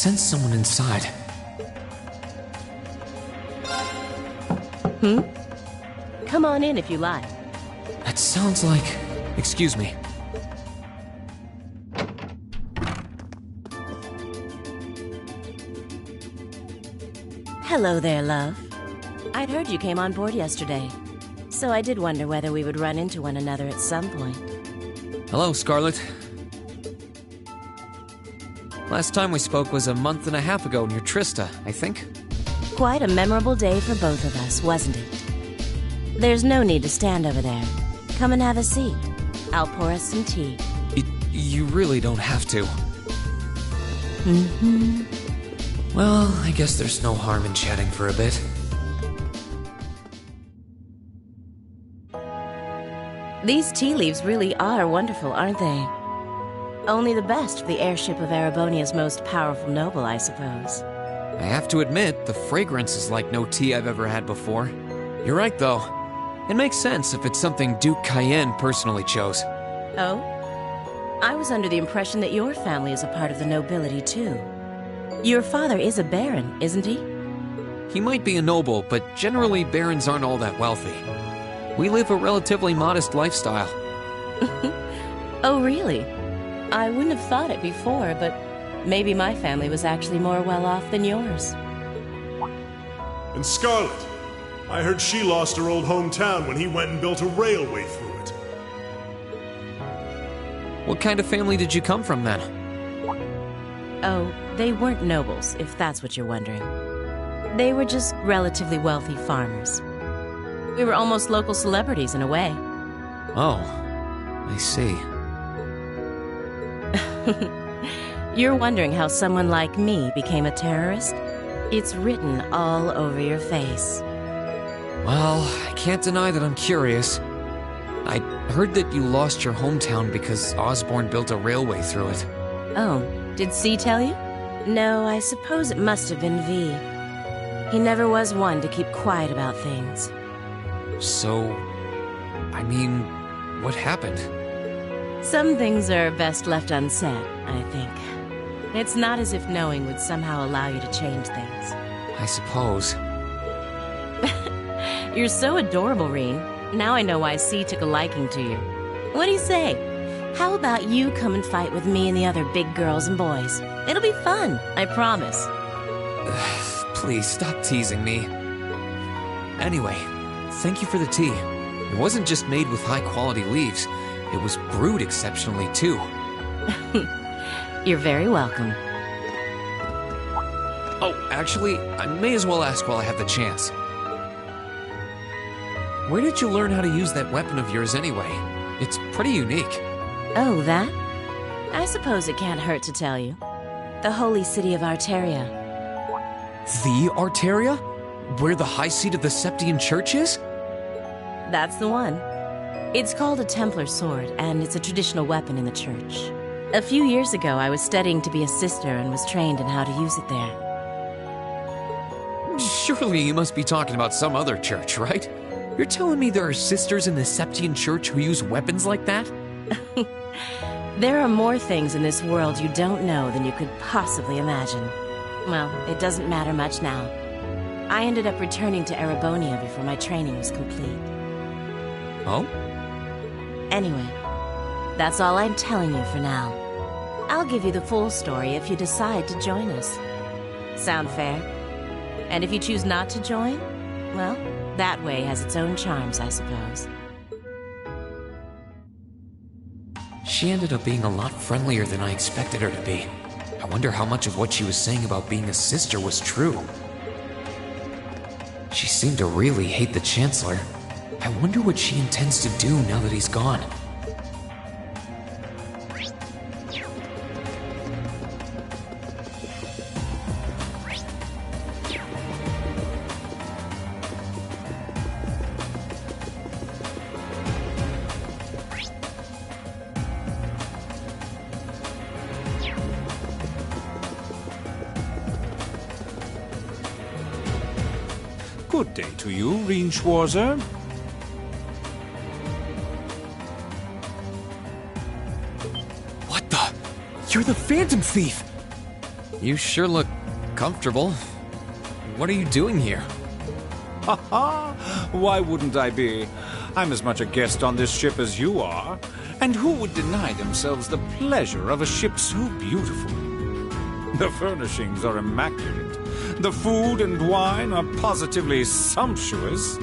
sense someone inside. Come on in if you like. That sounds like... Excuse me. Hello there, love. I'd heard you came on board yesterday, so I did wonder whether we would run into one another at some point. Hello, Scarlet. Last time we spoke was a month and a half ago near Trista, I think. Quite a memorable day for both of us, wasn't it? There's no need to stand over there. Come and have a seat. I'll pour us some tea. You really don't have to. Well, I guess there's no harm in chatting for a bit. These tea leaves really are wonderful, aren't they? Only the best for the airship of Erebonia's most powerful noble, I suppose. I have to admit, the fragrance is like no tea I've ever had before. You're right, though. It makes sense if it's something Duke Cayenne personally chose. Oh? I was under the impression that your family is a part of the nobility, too. Your father is a baron, isn't he? He might be a noble, but generally barons aren't all that wealthy. We live a relatively modest lifestyle. Oh, really? I wouldn't have thought it before, but maybe my family was actually more well off than yours. And Scarlet, I heard she lost her old hometown when he went and built a railway through it. What kind of family did you come from, then? Oh, they weren't nobles, if that's what you're wondering. They were just relatively wealthy farmers. We were almost local celebrities in a way. Oh, I see. You're wondering how someone like me became a terrorist? It's written all over your face. Well, I can't deny that I'm curious. I heard that you lost your hometown because Osborn built a railway through it. Oh, did C tell you? No, I suppose it must have been V. He never was one to keep quiet about things. So, I mean, what happened? Some things are best left unsaid, I think. It's not as if knowing would somehow allow you to change things. I suppose. You're so adorable, Rean. Now I know why C took a liking to you. What do you say? How about you come and fight with me and the other big girls and boys? It'll be fun, I promise. Please, stop teasing me. Anyway, thank you for the tea. It wasn't just made with high-quality leaves. It was brewed exceptionally, too. You're very welcome. Oh, actually, I may as well ask while I have the chance. Where did you learn how to use that weapon of yours anyway? It's pretty unique. Oh, that? I suppose it can't hurt to tell you. The holy city of Arteria. The Arteria? Where the high seat of the Septian Church is? That's the one. It's called a Templar sword, and it's a traditional weapon in the church. A few years ago, I was studying to be a sister and was trained in how to use it there. Surely you must be talking about some other church, right? You're telling me there are sisters in the Septian Church who use weapons like that? There are more things in this world you don't know than you could possibly imagine. Well, it doesn't matter much now. I ended up returning to Erebonia before my training was complete. Oh? Anyway, that's all I'm telling you for now. I'll give you the full story if you decide to join us. Sound fair? And if you choose not to join, well, that way has its own charms, I suppose. She ended up being a lot friendlier than I expected her to be. I wonder how much of what she was saying about being a sister was true. She seemed to really hate the Chancellor. I wonder what she intends to do now that he's gone. Good day to you, Rean Schwarzer. What the? You're the Phantom Thief! You sure look comfortable. What are you doing here? Ha ha! Why wouldn't I be? I'm as much a guest on this ship as you are. And who would deny themselves the pleasure of a ship so beautiful? The furnishings are immaculate. The food and wine are positively sumptuous.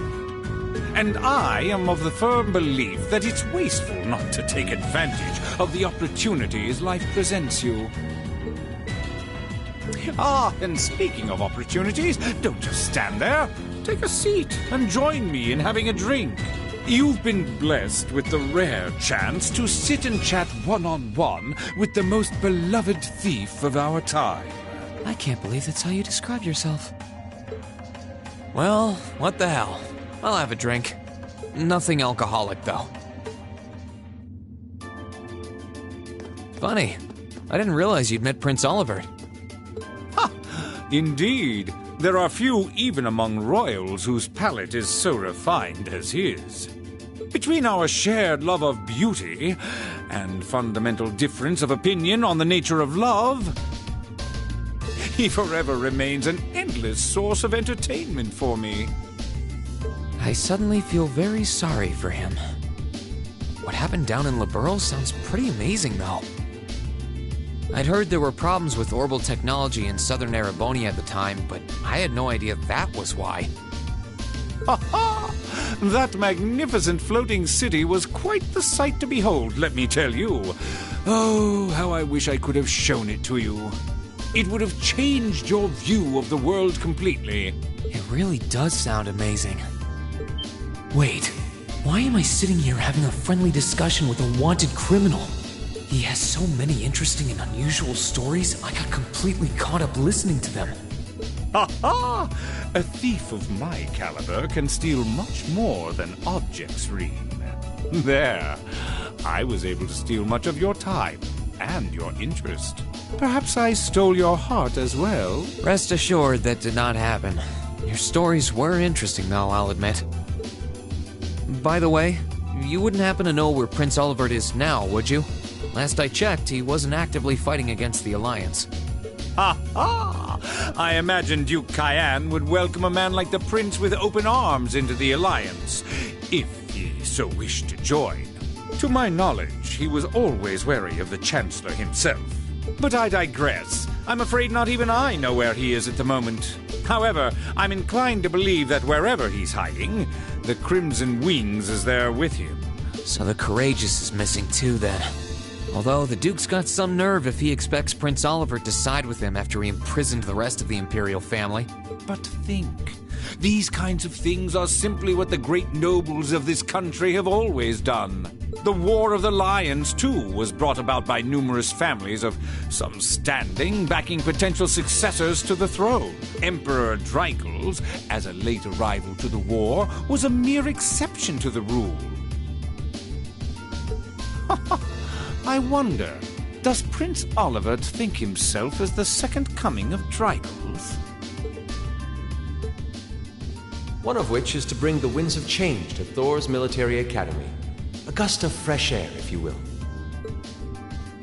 And I am of the firm belief that it's wasteful not to take advantage of the opportunities life presents you. Ah, and speaking of opportunities, don't just stand there. Take a seat and join me in having a drink. You've been blessed with the rare chance to sit and chat one-on-one with the most beloved thief of our time. I can't believe that's how you describe yourself. Well, what the hell? I'll have a drink. Nothing alcoholic, though. Funny. I didn't realize you'd met Prince Olivert. Ha! Indeed. There are few even among royals whose palate is so refined as his. Between our shared love of beauty and fundamental difference of opinion on the nature of love, he forever remains an endless source of entertainment for me. I suddenly feel very sorry for him. What happened down in Liberl sounds pretty amazing, though. I'd heard there were problems with orbital technology in southern Erebonia at the time, but I had no idea that was why. Ha ha! That magnificent floating city was quite the sight to behold, let me tell you. Oh, how I wish I could have shown it to you. It would have changed your view of the world completely. It really does sound amazing. Wait, why am I sitting here having a friendly discussion with a wanted criminal? He has so many interesting and unusual stories, I got completely caught up listening to them. Ha ha! A thief of my caliber can steal much more than objects, Rean. There. I was able to steal much of your time and your interest. Perhaps I stole your heart as well. Rest assured that did not happen. Your stories were interesting, though, I'll admit. By the way, you wouldn't happen to know where Prince Olivert is now, would you? Last I checked, he wasn't actively fighting against the Alliance. Ha ha! I imagine Duke Cayenne would welcome a man like the Prince with open arms into the Alliance, if he so wished to join. To my knowledge, he was always wary of the Chancellor himself. But I digress. I'm afraid not even I know where he is at the moment. However, I'm inclined to believe that wherever he's hiding, the Crimson Wings is there with him. So the Courageous is missing too, then. Although the Duke's got some nerve if he expects Prince Olivert to side with him after he imprisoned the rest of the Imperial family. But think, these kinds of things are simply what the great nobles of this country have always done. The War of the Lions, too, was brought about by numerous families of some standing backing potential successors to the throne. Emperor Dreigels, as a late arrival to the war, was a mere exception to the rule. I wonder, does Prince Olivert think himself as the second coming of Dreigels? One of which is to bring the winds of change to Thor's military academy. A gust of fresh air, if you will.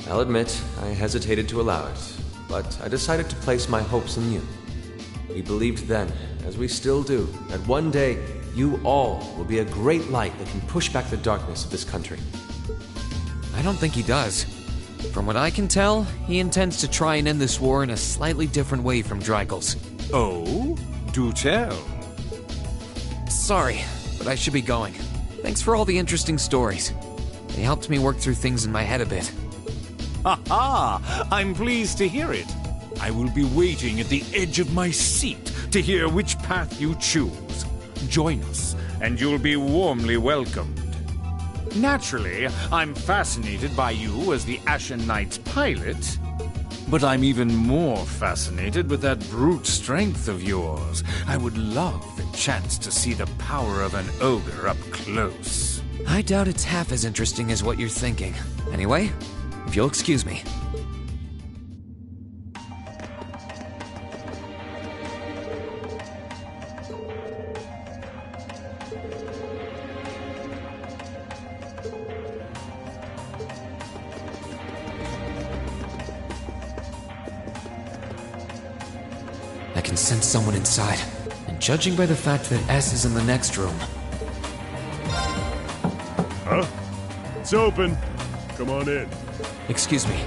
I'll admit, I hesitated to allow it, but I decided to place my hopes in you. We believed then, as we still do, that one day you all will be a great light that can push back the darkness of this country. I don't think he does. From what I can tell, he intends to try and end this war in a slightly different way from Dreigels. Oh? Do tell. Sorry, but I should be going. Thanks for all the interesting stories. They helped me work through things in my head a bit. Ha ha! I'm pleased to hear it. I will be waiting at the edge of my seat to hear which path you choose. Join us, and you'll be warmly welcomed. Naturally, I'm fascinated by you as the Ashen Knight's pilot, but I'm even more fascinated with that brute strength of yours. I would love the chance to see the power of an ogre up close. I doubt it's half as interesting as what you're thinking. Anyway, if you'll excuse me. can sense someone inside. And judging by the fact that S is in the next room... Huh? It's open. Come on in. Excuse me.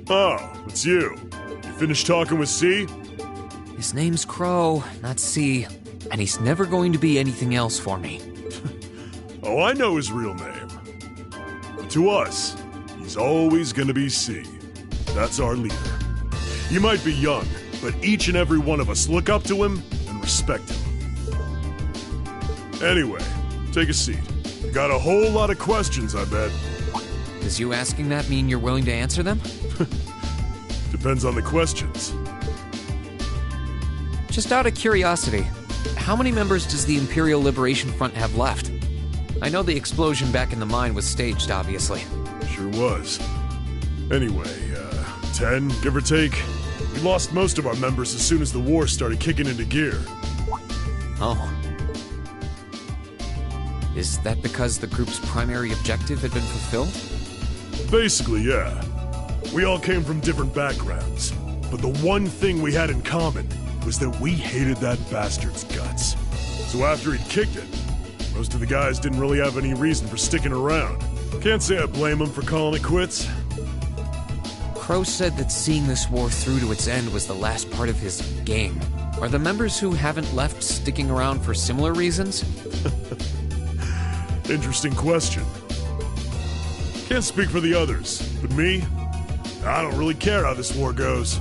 Oh, it's you. You finished talking with C? His name's Crow, not C. And he's never going to be anything else for me. Oh, I know his real name. But to us, he's always gonna be C. That's our leader. You might be young, but each and every one of us look up to him and respect him. Anyway, take a seat. You got a whole lot of questions, I bet. Does you asking that mean you're willing to answer them? Depends on the questions. Just out of curiosity, how many members does the Imperial Liberation Front have left? I know the explosion back in the mine was staged, obviously. Sure was. Anyway, 10, give or take. We lost most of our members as soon as the war started kicking into gear. Oh. Is that because the group's primary objective had been fulfilled? Basically, yeah. We all came from different backgrounds, but the one thing we had in common was that we hated that bastard's guts. So after he'd kicked it, most of the guys didn't really have any reason for sticking around. Can't say I blame him for calling it quits. Crow said that seeing this war through to its end was the last part of his game. Are the members who haven't left sticking around for similar reasons? Interesting question. Can't speak for the others, but me? I don't really care how this war goes.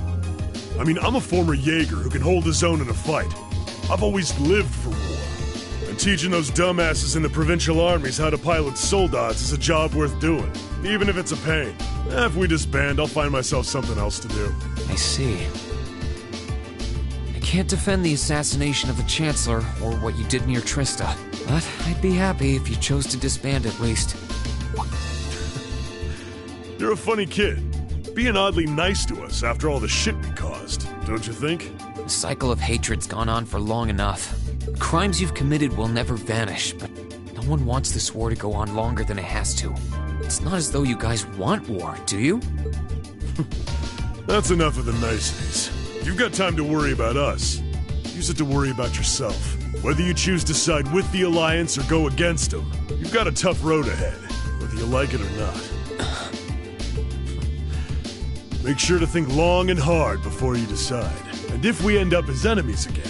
I mean, I'm a former Jaeger who can hold his own in a fight. I've always lived for war. And teaching those dumbasses in the provincial armies how to pilot soldats is a job worth doing, even if it's a pain. If we disband, I'll find myself something else to do. I see. I can't defend the assassination of the Chancellor or what you did near Trista, but I'd be happy if you chose to disband at least. You're a funny kid. Being oddly nice to us after all the shit we caused, don't you think? The cycle of hatred's gone on for long enough. Crimes you've committed will never vanish, but no one wants this war to go on longer than it has to. It's not as though you guys want war, do you? That's enough of the niceties. You've got time to worry about us. Use it to worry about yourself. Whether you choose to side with the Alliance or go against them, you've got a tough road ahead, whether you like it or not. Make sure to think long and hard before you decide. And if we end up as enemies again,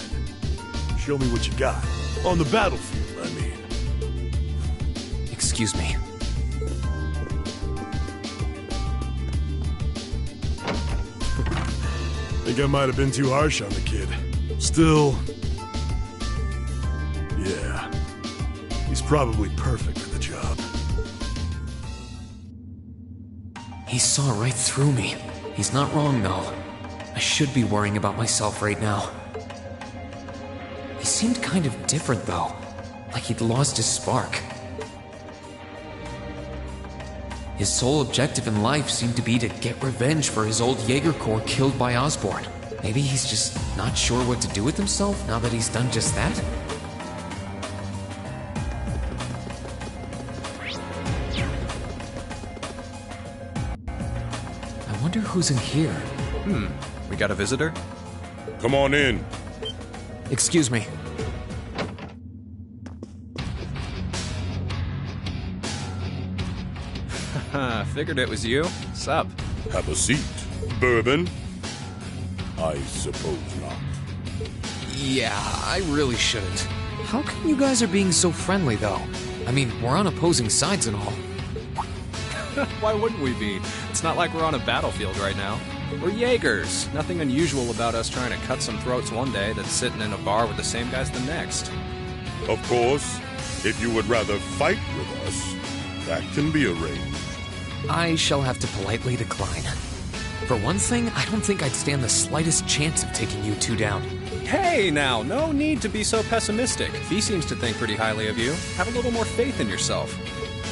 show me what you got. On the battlefield, I mean. Excuse me. Think I might have been too harsh on the kid. Still... yeah. He's probably perfect for the job. He saw right through me. He's not wrong, though. I should be worrying about myself right now. He seemed kind of different, though. Like he'd lost his spark. His sole objective in life seemed to be to get revenge for his old Jaeger Corps killed by Osborn. Maybe he's just not sure what to do with himself now that he's done just that? I wonder who's in here. We got a visitor? Come on in. Excuse me. Figured it was you. Sup? Have a seat. Bourbon? I suppose not. Yeah, I really shouldn't. How come you guys are being so friendly, though? I mean, we're on opposing sides and all. Why wouldn't we be? It's not like we're on a battlefield right now. We're Jaegers. Nothing unusual about us trying to cut some throats one day than sitting in a bar with the same guys the next. Of course, if you would rather fight with us, that can be arranged. I shall have to politely decline. For one thing, I don't think I'd stand the slightest chance of taking you two down. Hey now, no need to be so pessimistic. He seems to think pretty highly of you. Have a little more faith in yourself.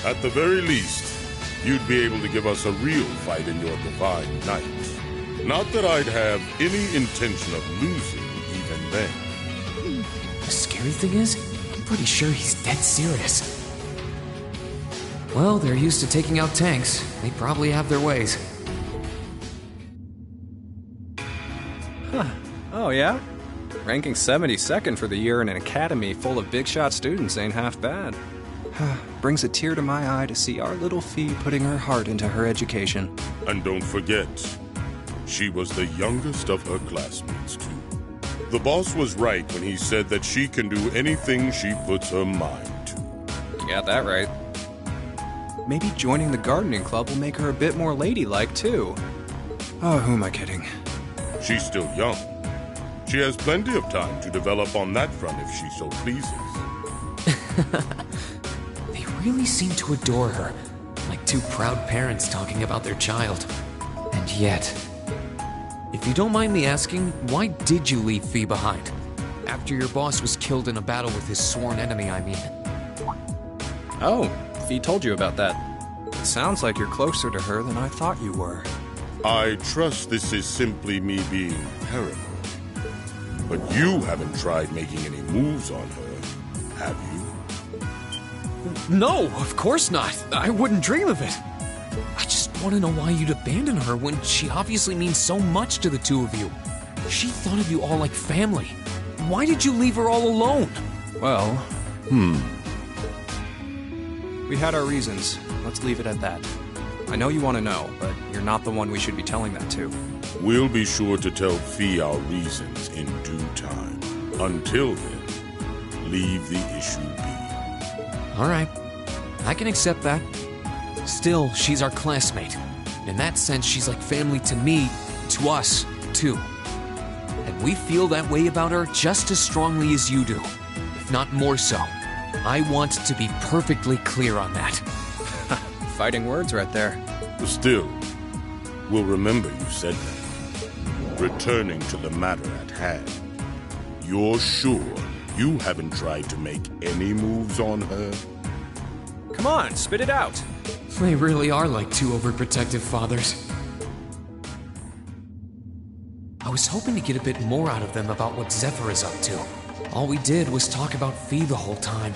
At the very least, you'd be able to give us a real fight in your divine night. Not that I'd have any intention of losing even then. The scary thing is, I'm pretty sure he's dead serious. Well, they're used to taking out tanks. They probably have their ways. Oh, yeah? Ranking 72nd for the year in an academy full of big shot students ain't half bad. Brings a tear to my eye to see our little Fee putting her heart into her education. And don't forget, she was the youngest of her classmates, too. The boss was right when he said that she can do anything she puts her mind to. You got that right. Maybe joining the gardening club will make her a bit more ladylike, too. Oh, who am I kidding? She's still young. She has plenty of time to develop on that front if she so pleases. They really seem to adore her, like two proud parents talking about their child. And yet... If you don't mind me asking, why did you leave Fee behind? After your boss was killed in a battle with his sworn enemy, I mean. Oh, Fee told you about that. It sounds like you're closer to her than I thought you were. I trust this is simply me being paranoid. But you haven't tried making any moves on her, have you? No, of course not. I wouldn't dream of it. I just want to know why you'd abandon her when she obviously means so much to the two of you. She thought of you all like family. Why did you leave her all alone? Well, we had our reasons. Let's leave it at that. I know you want to know, but you're not the one we should be telling that to. We'll be sure to tell Fee our reasons in due time. Until then, leave the issue be. All right, I can accept that. Still, she's our classmate. In that sense, she's like family to me, to us, too. And we feel that way about her just as strongly as you do, if not more so. I want to be perfectly clear on that. Fighting words right there. Still, we'll remember you said that. Returning to the matter at hand, you're sure you haven't tried to make any moves on her? Come on, spit it out. They really are like two overprotective fathers. I was hoping to get a bit more out of them about what Zephyr is up to. All we did was talk about Fee the whole time.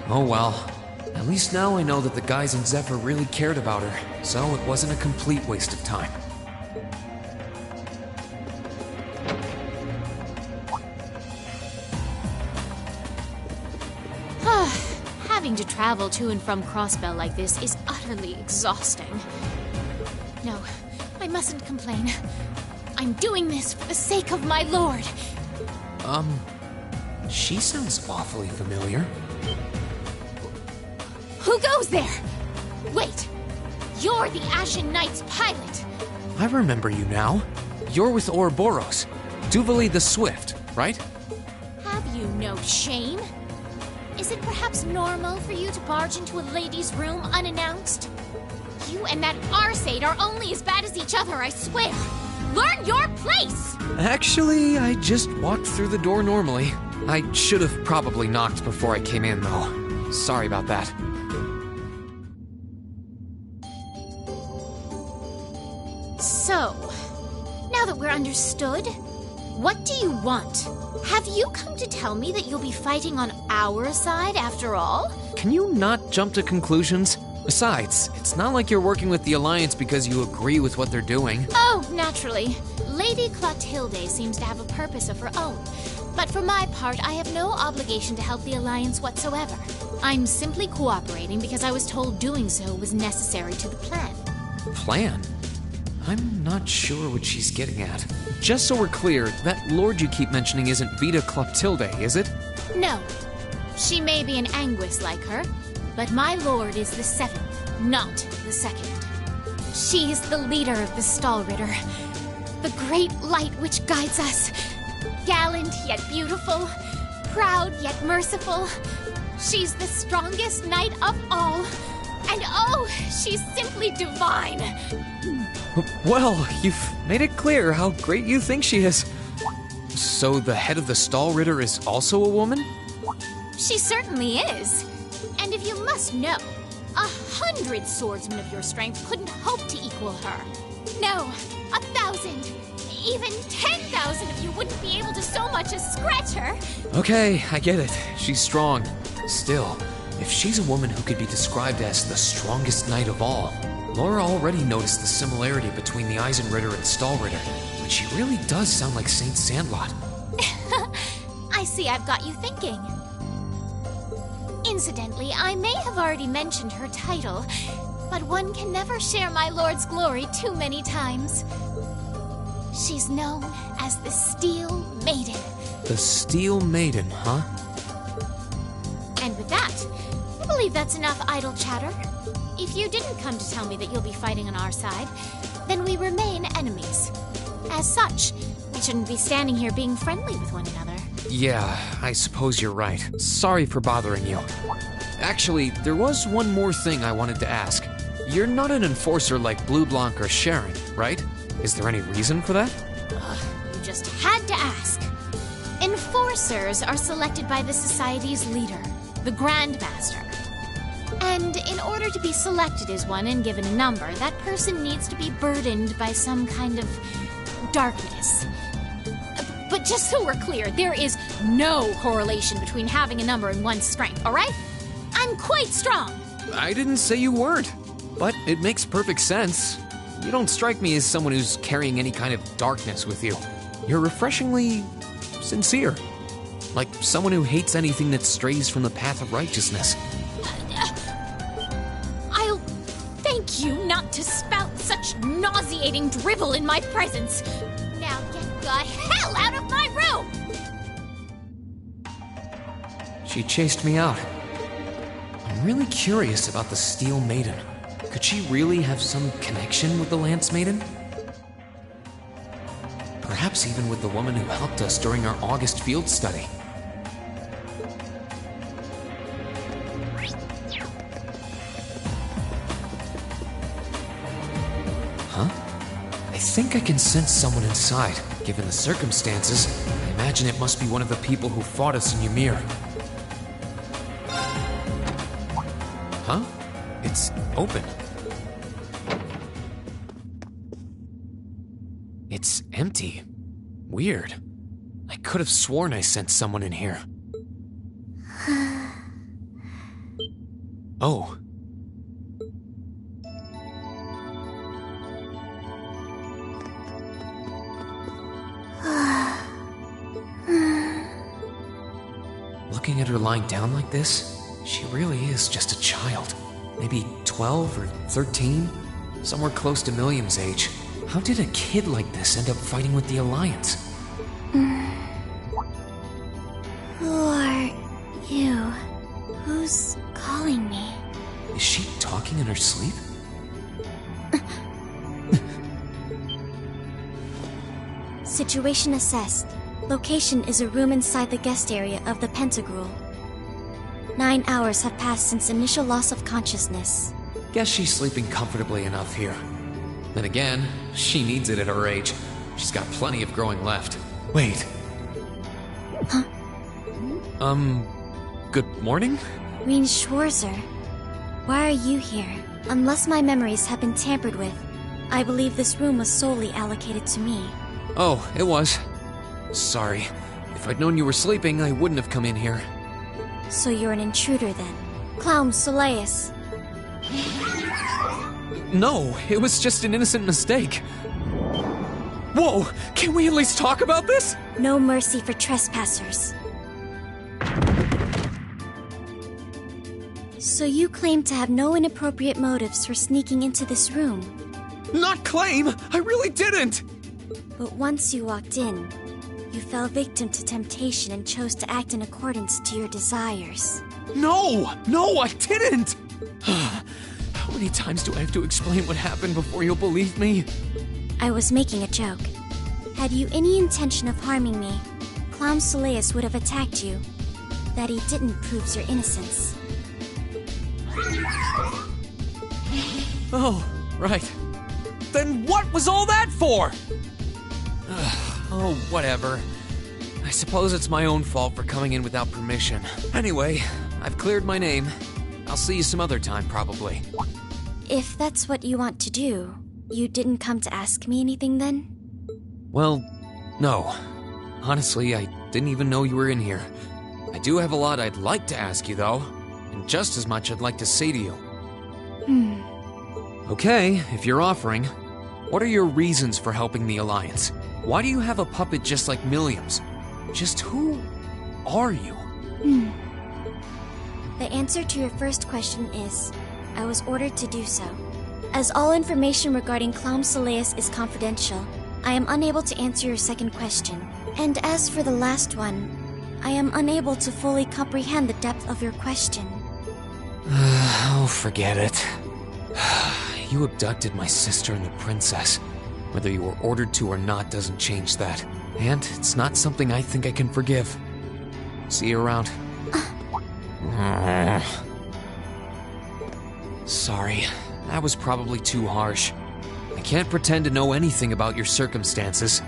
Oh well. At least now I know that the guys in Zephyr really cared about her, so it wasn't a complete waste of time. Having to travel to and from Crossbell like this is utterly exhausting. No, I mustn't complain. I'm doing this for the sake of my lord. She sounds awfully familiar. Who goes there? Wait, you're the Ashen Knight's pilot. I remember you now. You're with Ouroboros. Duvali the Swift, right? Have you no shame? Is it perhaps normal for you to barge into a lady's room unannounced? You and that Arseid are only as bad as each other, I swear. Learn your place! Actually, I just walked through the door normally. I should have probably knocked before I came in, though. Sorry about that. So, now that we're understood, what do you want? Have you come to tell me that you'll be fighting on our side after all? Can you not jump to conclusions? Besides, it's not like you're working with the Alliance because you agree with what they're doing. Oh, naturally. Lady Clotilde seems to have a purpose of her own. But for my part, I have no obligation to help the Alliance whatsoever. I'm simply cooperating because I was told doing so was necessary to the plan. Plan? I'm not sure what she's getting at. Just so we're clear, that lord you keep mentioning isn't Vita Clotilde, is it? No. She may be an Anguis like her, but my lord is the 7th, not the 2nd. She is the leader of the Stahlritter, the great light which guides us. Gallant yet beautiful, proud yet merciful. She's the strongest knight of all. And oh, she's simply divine. Well, you've made it clear how great you think she is. So the head of the Stahlritter is also a woman? She certainly is. And if you must know, 100 swordsmen of your strength couldn't hope to equal her. No, 1,000, even 10,000 of you wouldn't be able to so much as scratch her. Okay, I get it. She's strong. Still, If she's a woman who could be described as the strongest knight of all, Laura already noticed the similarity between the Eisenritter and Stahlritter, but she really does sound like Saint Sandlot. I see I've got you thinking. Incidentally, I may have already mentioned her title, but one can never share my lord's glory too many times. She's known as the Steel Maiden. The Steel Maiden, huh? And with that, I believe that's enough idle chatter. If you didn't come to tell me that you'll be fighting on our side, then we remain enemies. As such, we shouldn't be standing here being friendly with one another. Yeah, I suppose you're right. Sorry for bothering you. Actually, there was one more thing I wanted to ask. You're not an enforcer like Blue Blanc or Sharon, right? Is there any reason for that? You just had to ask. Enforcers are selected by the Society's leader, the Grandmaster. And in order to be selected as one and given a number, that person needs to be burdened by some kind of darkness. But just so we're clear, there is no correlation between having a number and one's strength, alright? I'm quite strong. I didn't say you weren't, but it makes perfect sense. You don't strike me as someone who's carrying any kind of darkness with you. You're refreshingly sincere. Like someone who hates anything that strays from the path of righteousness. I'll thank you not to spout such nauseating drivel in my presence. Now get the hell out of my room! She chased me out. I'm really curious about the Steel Maiden. Could she really have some connection with the Lance Maiden? Perhaps even with the woman who helped us during our August field study. Huh? I think I can sense someone inside. Given the circumstances, I imagine it must be one of the people who fought us in Ymir. Huh? It's open. It's empty. Weird. I could have sworn I sent someone in here. Oh. Looking at her lying down like this, she really is just a child. Maybe 12 or 13? Somewhere close to Milliam's age. How did a kid like this end up fighting with the Alliance? Who are you? Who's calling me? Is she talking in her sleep? Situation assessed. Location is a room inside the guest area of the Pentagrule. 9 hours have passed since initial loss of consciousness. Guess she's sleeping comfortably enough here. Then again, she needs it at her age. She's got plenty of growing left. Wait. Huh? Good morning? Rean Schwarzer, why are you here? Unless my memories have been tampered with, I believe this room was solely allocated to me. Oh, it was. Sorry. If I'd known you were sleeping, I wouldn't have come in here. So you're an intruder then? Clown Soleus. No, it was just an innocent mistake. Whoa! Can we at least talk about this? No mercy for trespassers. So you claim to have no inappropriate motives for sneaking into this room. Not claim! I really didn't! But once you walked in, you fell victim to temptation and chose to act in accordance to your desires. No! No, I didn't! How many times do I have to explain what happened before you'll believe me? I was making a joke. Had you any intention of harming me, Clown Soleus would have attacked you. That he didn't proves your innocence. Oh, right. Then what was all that for? Oh, whatever. I suppose it's my own fault for coming in without permission. Anyway, I've cleared my name. I'll see you some other time, probably. If that's what you want to do, you didn't come to ask me anything then? Well, no. Honestly, I didn't even know you were in here. I do have a lot I'd like to ask you, though. and just as much I'd like to say to you. Okay, if you're offering, what are your reasons for helping the Alliance? Why do you have a puppet just like Milliam's? Just who are you? The answer to your first question is, I was ordered to do so. As all information regarding Clom Soleus is confidential, I am unable to answer your second question. And as for the last one, I am unable to fully comprehend the depth of your question. Oh, forget it. You abducted my sister and the princess. Whether you were ordered to or not doesn't change that. And it's not something I think I can forgive. See you around. Sorry, that was probably too harsh. I can't pretend to know anything about your circumstances,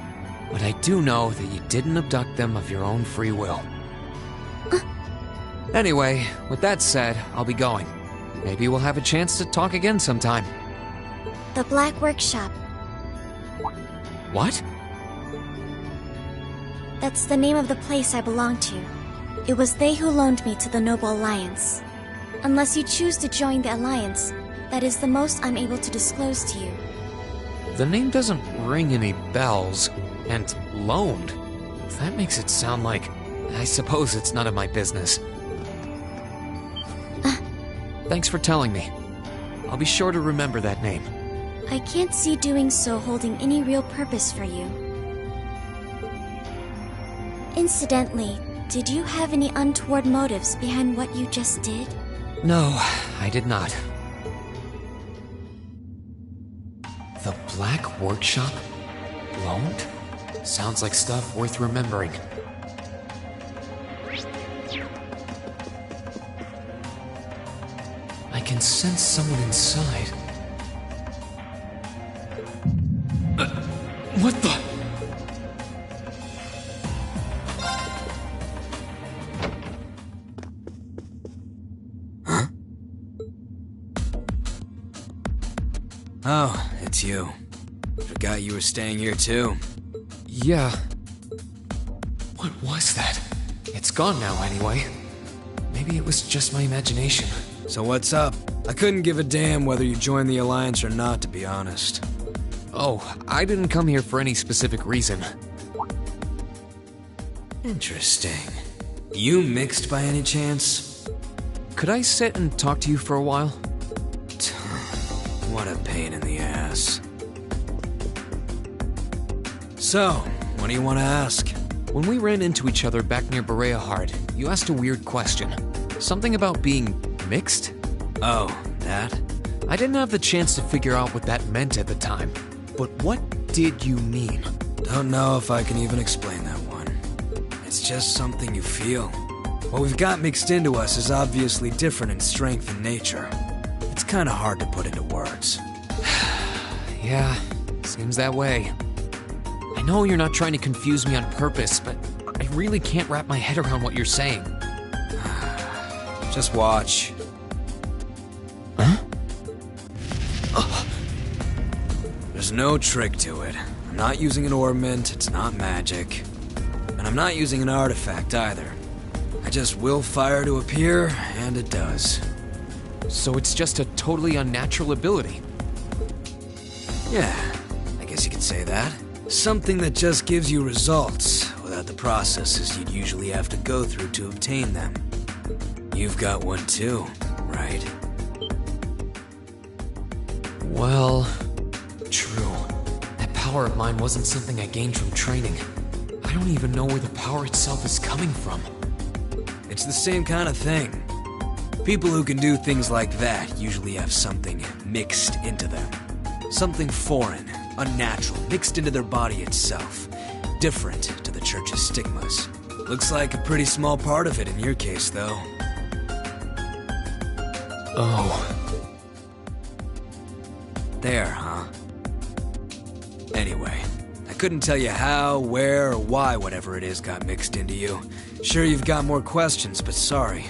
but I do know that you didn't abduct them of your own free will. Anyway, with that said, I'll be going. Maybe we'll have a chance to talk again sometime. The Black Workshop. What? That's the name of the place I belong to. It was they who loaned me to the Noble Alliance. Unless you choose to join the Alliance, that is the most I'm able to disclose to you. The name doesn't ring any bells, and loaned. That makes it sound like... I suppose it's none of my business. Thanks for telling me. I'll be sure to remember that name. I can't see doing so holding any real purpose for you. Incidentally, did you have any untoward motives behind what you just did? No, I did not. The Black Workshop? Loaned? Sounds like stuff worth remembering. I can sense someone inside. What the? Huh? Oh, it's you. Forgot you were staying here too. Yeah. What was that? It's gone now anyway. Maybe it was just my imagination. So what's up? I couldn't give a damn whether you joined the Alliance or not, to be honest. Oh, I didn't come here for any specific reason. Interesting. You mixed by any chance? Could I sit and talk to you for a while? What a pain in the ass. So, what do you want to ask? When we ran into each other back near Berea Heart, you asked a weird question. Something about being mixed? Oh, that? I didn't have the chance to figure out what that meant at the time. But what did you mean? Don't know if I can even explain that one. It's just something you feel. What we've got mixed into us is obviously different in strength and nature. It's kind of hard to put into words. Yeah, seems that way. I know you're not trying to confuse me on purpose, but I really can't wrap my head around what you're saying. Just watch. Huh? There's no trick to it. I'm not using an ornament, it's not magic. And I'm not using an artifact either. I just will fire to appear, and it does. So it's just a totally unnatural ability? Yeah, I guess you could say that. Something that just gives you results, without the processes you'd usually have to go through to obtain them. You've got one too, right? Well, true. That power of mine wasn't something I gained from training. I don't even know where the power itself is coming from. It's the same kind of thing. People who can do things like that usually have something mixed into them. Something foreign, unnatural, mixed into their body itself. Different to the Church's stigmas. Looks like a pretty small part of it in your case, though. Oh. There, huh? Anyway, I couldn't tell you how, where, or why whatever it is got mixed into you. Sure you've got more questions, but sorry.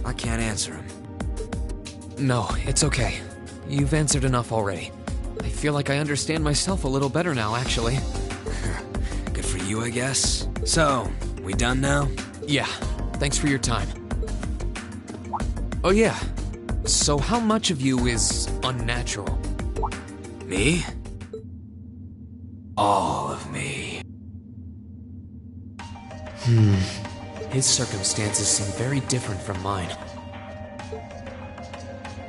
I can't answer them. No, it's okay. You've answered enough already. I feel like I understand myself a little better now, actually. Good for you, I guess. So, we done now? Yeah, thanks for your time. Oh yeah, so how much of you is unnatural? Me? All of me. His circumstances seem very different from mine.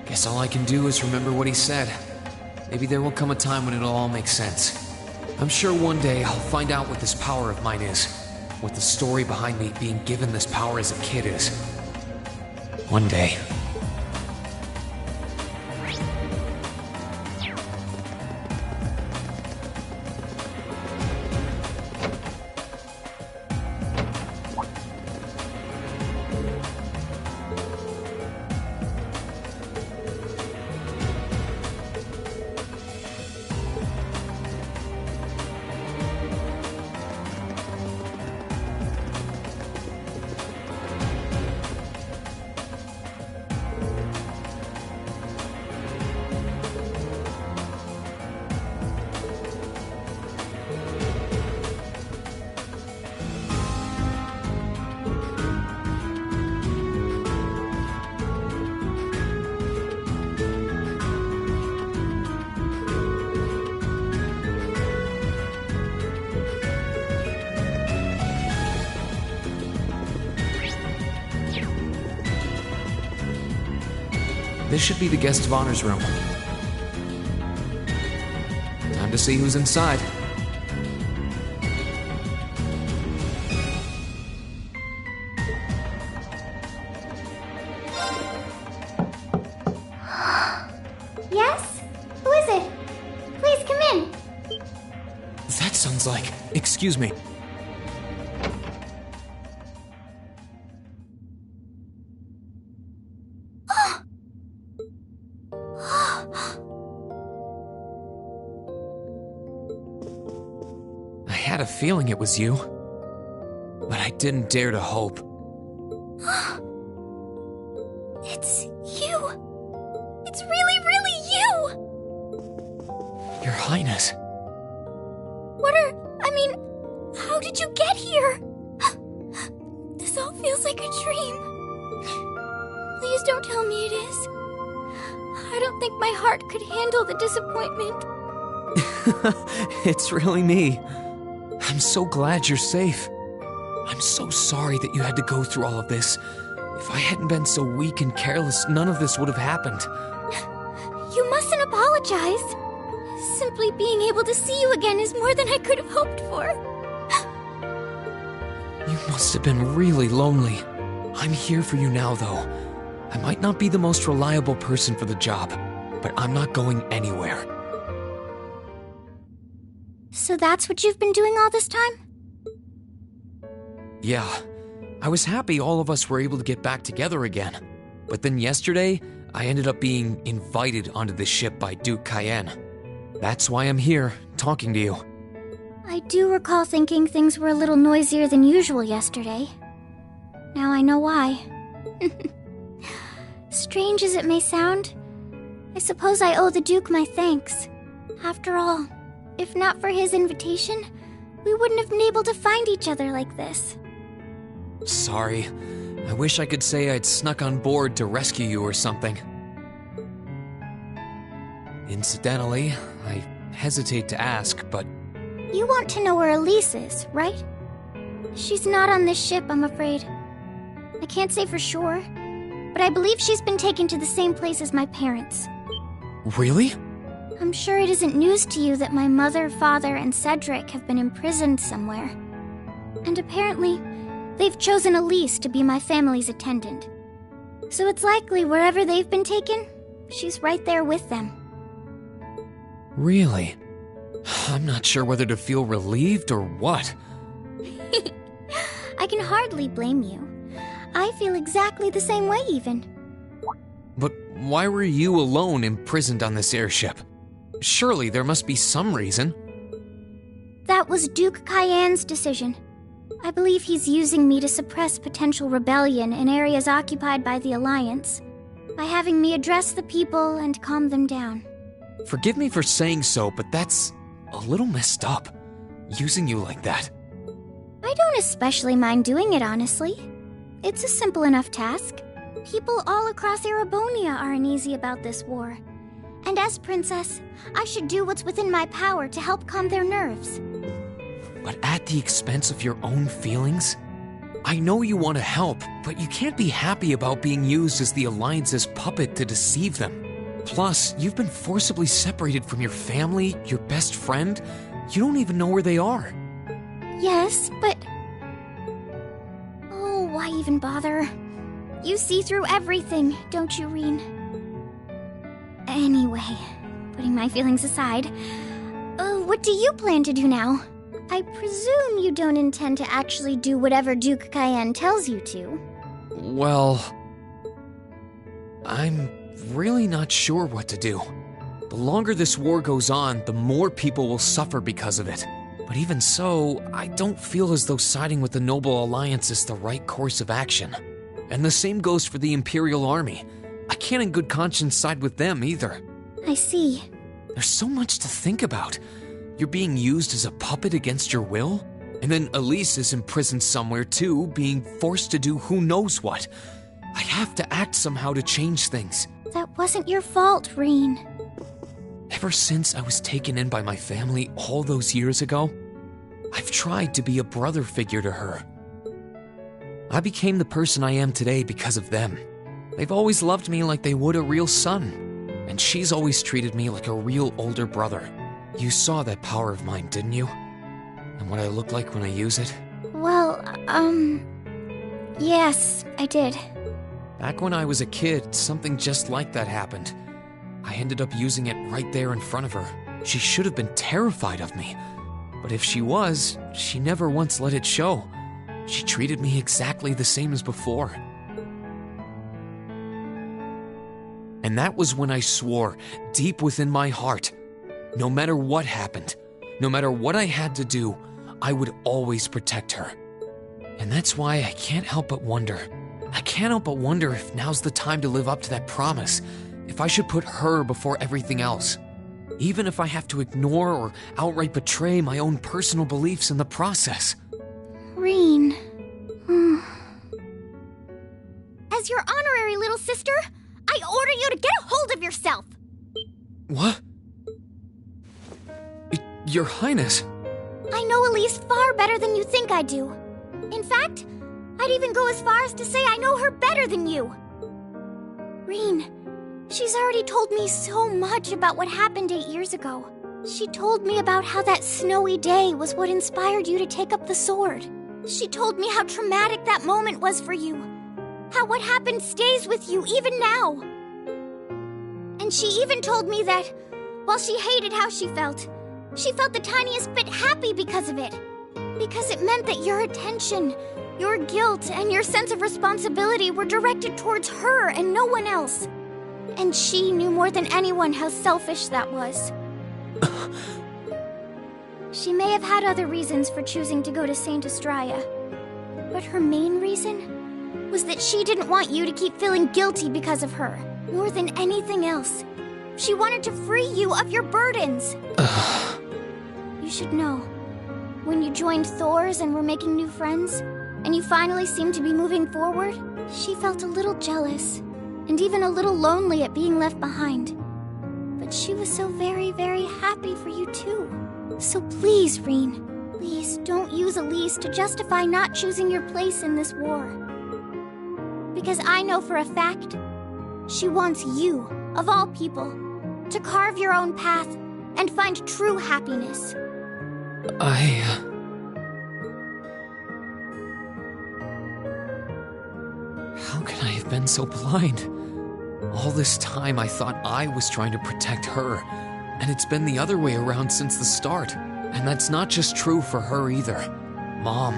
Guess all I can do is remember what he said. Maybe there will come a time when it'll all make sense. I'm sure one day I'll find out what this power of mine is. What the story behind me being given this power as a kid is. One day. This should be the guest of honor's room. Time to see who's inside. Yes? Who is it? Please come in. That sounds like... Excuse me. I had a feeling it was you, but I didn't dare to hope. It's you. It's really, really you. Your Highness. How did you get here? This all feels like a dream. Please don't tell me it is. I don't think my heart could handle the disappointment. It's really me. I'm so glad you're safe. I'm so sorry that you had to go through all of this. If I hadn't been so weak and careless, none of this would have happened. You mustn't apologize. Simply being able to see you again is more than I could have hoped for. You must have been really lonely. I'm here for you now, though. I might not be the most reliable person for the job, but I'm not going anywhere. So that's what you've been doing all this time? Yeah. I was happy all of us were able to get back together again. But then yesterday, I ended up being invited onto this ship by Duke Cayenne. That's why I'm here, talking to you. I do recall thinking things were a little noisier than usual yesterday. Now I know why. Strange as it may sound, I suppose I owe the Duke my thanks. After all, if not for his invitation, we wouldn't have been able to find each other like this. Sorry. I wish I could say I'd snuck on board to rescue you or something. Incidentally, I hesitate to ask, but... You want to know where Elise is, right? She's not on this ship, I'm afraid. I can't say for sure, but I believe she's been taken to the same place as my parents. Really? I'm sure it isn't news to you that my mother, father, and Cedric have been imprisoned somewhere. And apparently, they've chosen Elise to be my family's attendant. So it's likely wherever they've been taken, she's right there with them. Really? I'm not sure whether to feel relieved or what. I can hardly blame you. I feel exactly the same way, even. But why were you alone imprisoned on this airship? Surely there must be some reason. That was Duke Cayenne's decision. I believe he's using me to suppress potential rebellion in areas occupied by the Alliance, by having me address the people and calm them down. Forgive me for saying so, but that's a little messed up, using you like that. I don't especially mind doing it, honestly. It's a simple enough task. People all across Erebonia are uneasy about this war. And as princess, I should do what's within my power to help calm their nerves. But at the expense of your own feelings? I know you want to help, but you can't be happy about being used as the Alliance's puppet to deceive them. Plus, you've been forcibly separated from your family, your best friend. You don't even know where they are. Yes, but... Oh, why even bother? You see through everything, don't you, Rean? Anyway, putting my feelings aside, what do you plan to do now? I presume you don't intend to actually do whatever Duke Cayenne tells you to. Well, I'm really not sure what to do. The longer this war goes on, the more people will suffer because of it. But even so, I don't feel as though siding with the Noble Alliance is the right course of action. And the same goes for the Imperial Army. I can't in good conscience side with them either. I see. There's so much to think about. You're being used as a puppet against your will? And then Elise is imprisoned somewhere too, being forced to do who knows what. I have to act somehow to change things. That wasn't your fault, Rean. Ever since I was taken in by my family all those years ago, I've tried to be a brother figure to her. I became the person I am today because of them. They've always loved me like they would a real son, and she's always treated me like a real older brother. You saw that power of mine, didn't you? And what I look like when I use it? Well, yes, I did. Back when I was a kid, something just like that happened. I ended up using it right there in front of her. She should have been terrified of me. But if she was, she never once let it show. She treated me exactly the same as before. And that was when I swore, deep within my heart, no matter what happened, no matter what I had to do, I would always protect her. And that's why I can't help but wonder. I can't help but wonder if now's the time to live up to that promise, if I should put her before everything else, even if I have to ignore or outright betray my own personal beliefs in the process. Rean. As your honorary little sister, I order you to get a hold of yourself! What? Your Highness. I know Elise far better than you think I do. In fact, I'd even go as far as to say I know her better than you. Rean, she's already told me so much about what happened 8 years ago. She told me about how that snowy day was what inspired you to take up the sword. She told me how traumatic that moment was for you. How what happened stays with you even now. And she even told me that, while she hated how she felt the tiniest bit happy because of it. Because it meant that your attention, your guilt, and your sense of responsibility were directed towards her and no one else. And she knew more than anyone how selfish that was. She may have had other reasons for choosing to go to Saint Estrella, but her main reason was that she didn't want you to keep feeling guilty because of her, more than anything else. She wanted to free you of your burdens. You should know, when you joined Thor's and were making new friends, and you finally seemed to be moving forward, she felt a little jealous, and even a little lonely at being left behind. But she was so very, very happy for you too. So please, Rean, please don't use Elise to justify not choosing your place in this war. Because I know for a fact, she wants you, of all people, to carve your own path and find true happiness. How can I have been so blind? All this time I thought I was trying to protect her, and it's been the other way around since the start. And that's not just true for her either. Mom,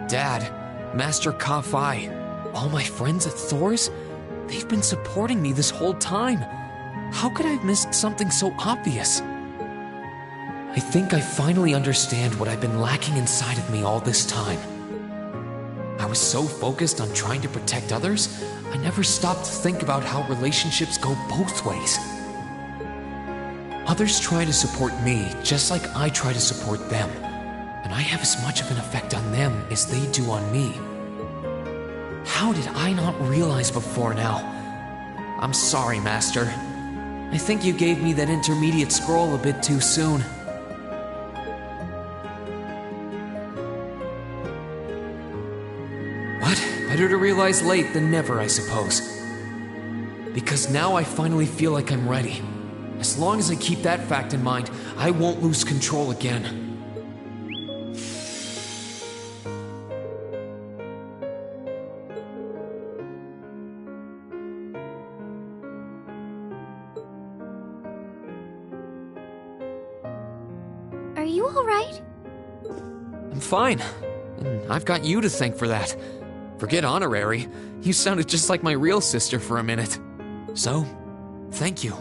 Dad, Master Ka-Fai, all my friends at Thor's, they've been supporting me this whole time. How could I have missed something so obvious? I think I finally understand what I've been lacking inside of me all this time. I was so focused on trying to protect others, I never stopped to think about how relationships go both ways. Others try to support me just like I try to support them, and I have as much of an effect on them as they do on me. How did I not realize before now? I'm sorry, Master. I think you gave me that intermediate scroll a bit too soon. But better to realize late than never, I suppose. Because now I finally feel like I'm ready. As long as I keep that fact in mind, I won't lose control again. Are you alright? I'm fine. And I've got you to thank for that. Forget honorary. You sounded just like my real sister for a minute. So, thank you.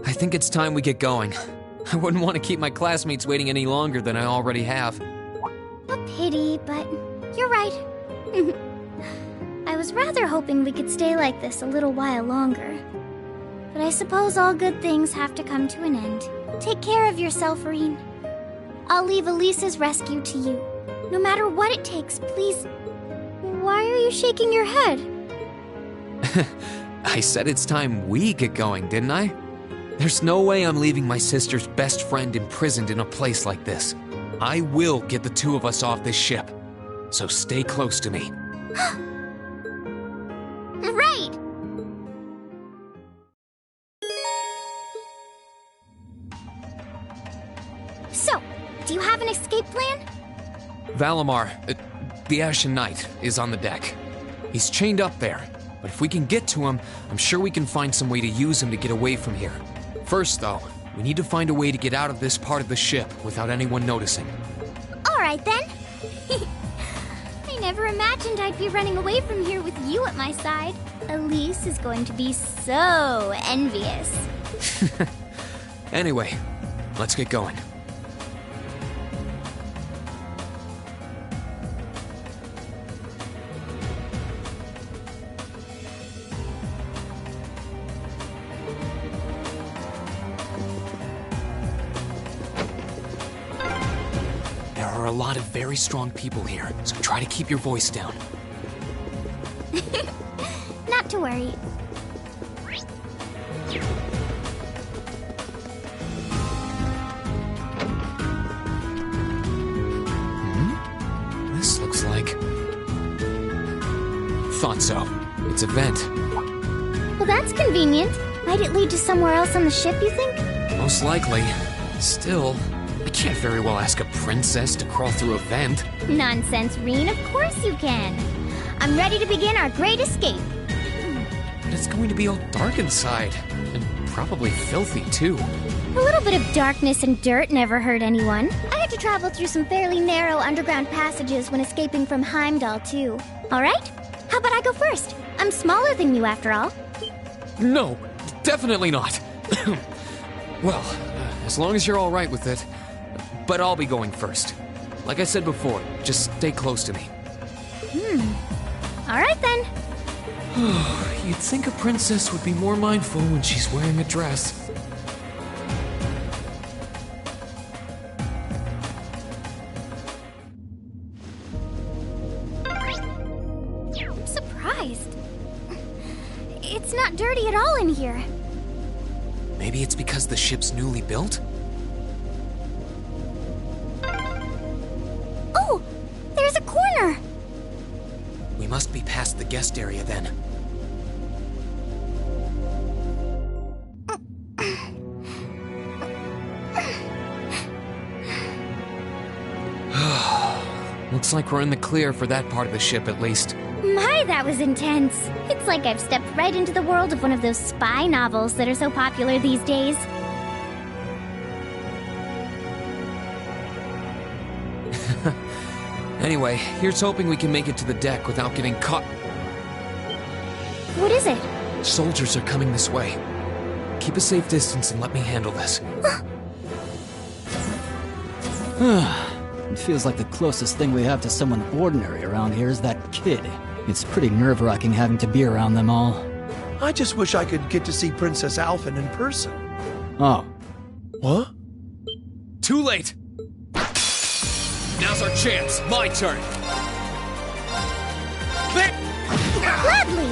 I think it's time we get going. I wouldn't want to keep my classmates waiting any longer than I already have. A pity, but you're right. I was rather hoping we could stay like this a little while longer. But I suppose all good things have to come to an end. Take care of yourself, Rean. I'll leave Elise's rescue to you. No matter what it takes, please. Why are you shaking your head? I said it's time we get going, didn't I? There's no way I'm leaving my sister's best friend imprisoned in a place like this. I will get the two of us off this ship. So stay close to me. Right! So, do you have an escape plan? Valimar, the Ashen Knight, is on the deck. He's chained up there, but if we can get to him, I'm sure we can find some way to use him to get away from here. First, though, we need to find a way to get out of this part of the ship without anyone noticing. Alright then. I never imagined I'd be running away from here with you at my side. Elise is going to be so envious. Anyway, let's get going. There are a lot of very strong people here, so try to keep your voice down. Not to worry. This looks like... Thought so. It's a vent. Well, that's convenient. Might it lead to somewhere else on the ship, you think? Most likely. Still, I can't very well ask a princess to crawl through a vent. Nonsense, Rean. Of course you can. I'm ready to begin our great escape. But it's going to be all dark inside. And probably filthy, too. A little bit of darkness and dirt never hurt anyone. I had to travel through some fairly narrow underground passages when escaping from Heimdall, too. Alright? How about I go first? I'm smaller than you, after all. No, definitely not. Well, as long as you're all right with it. But I'll be going first. Like I said before, just stay close to me. Alright then. You'd think a princess would be more mindful when she's wearing a dress. I'm surprised. It's not dirty at all in here. Maybe it's because the ship's newly built? Oh! There's a corner! We must be past the guest area then. Looks like we're in the clear for that part of the ship at least. My, that was intense. It's like I've stepped right into the world of one of those spy novels that are so popular these days. Anyway, here's hoping we can make it to the deck without getting caught. What is it? Soldiers are coming this way. Keep a safe distance and let me handle this. It feels like the closest thing we have to someone ordinary around here is that kid. It's pretty nerve-wracking having to be around them all. I just wish I could get to see Princess Alphen in person. Oh. What? Too late! Now's our chance. My turn. Gladly!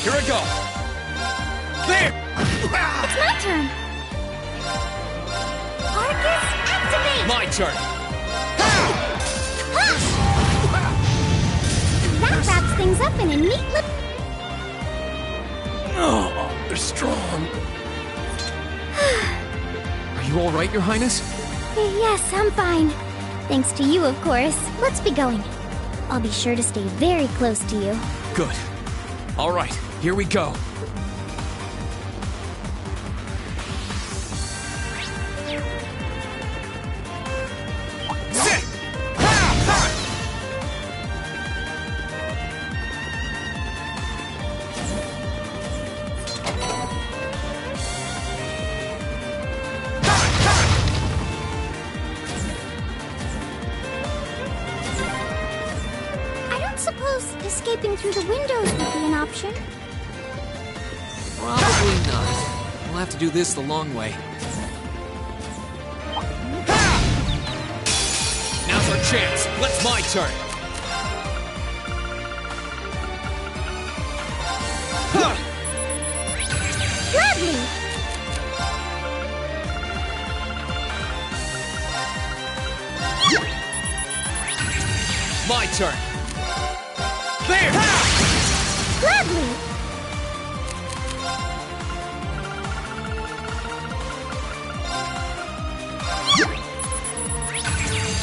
Here I go. There! It's my turn! Arcus, activate! My turn. That wraps things up in a neat little... Oh, they're strong. Are you all right, Your Highness? Yes, I'm fine. Thanks to you, of course. Let's be going. I'll be sure to stay very close to you. Good. All right, here we go. Escaping through the windows would be an option. Probably not. We'll have to do this the long way. Now's our chance. Let's my turn. Gladly! My turn. There! Gladly!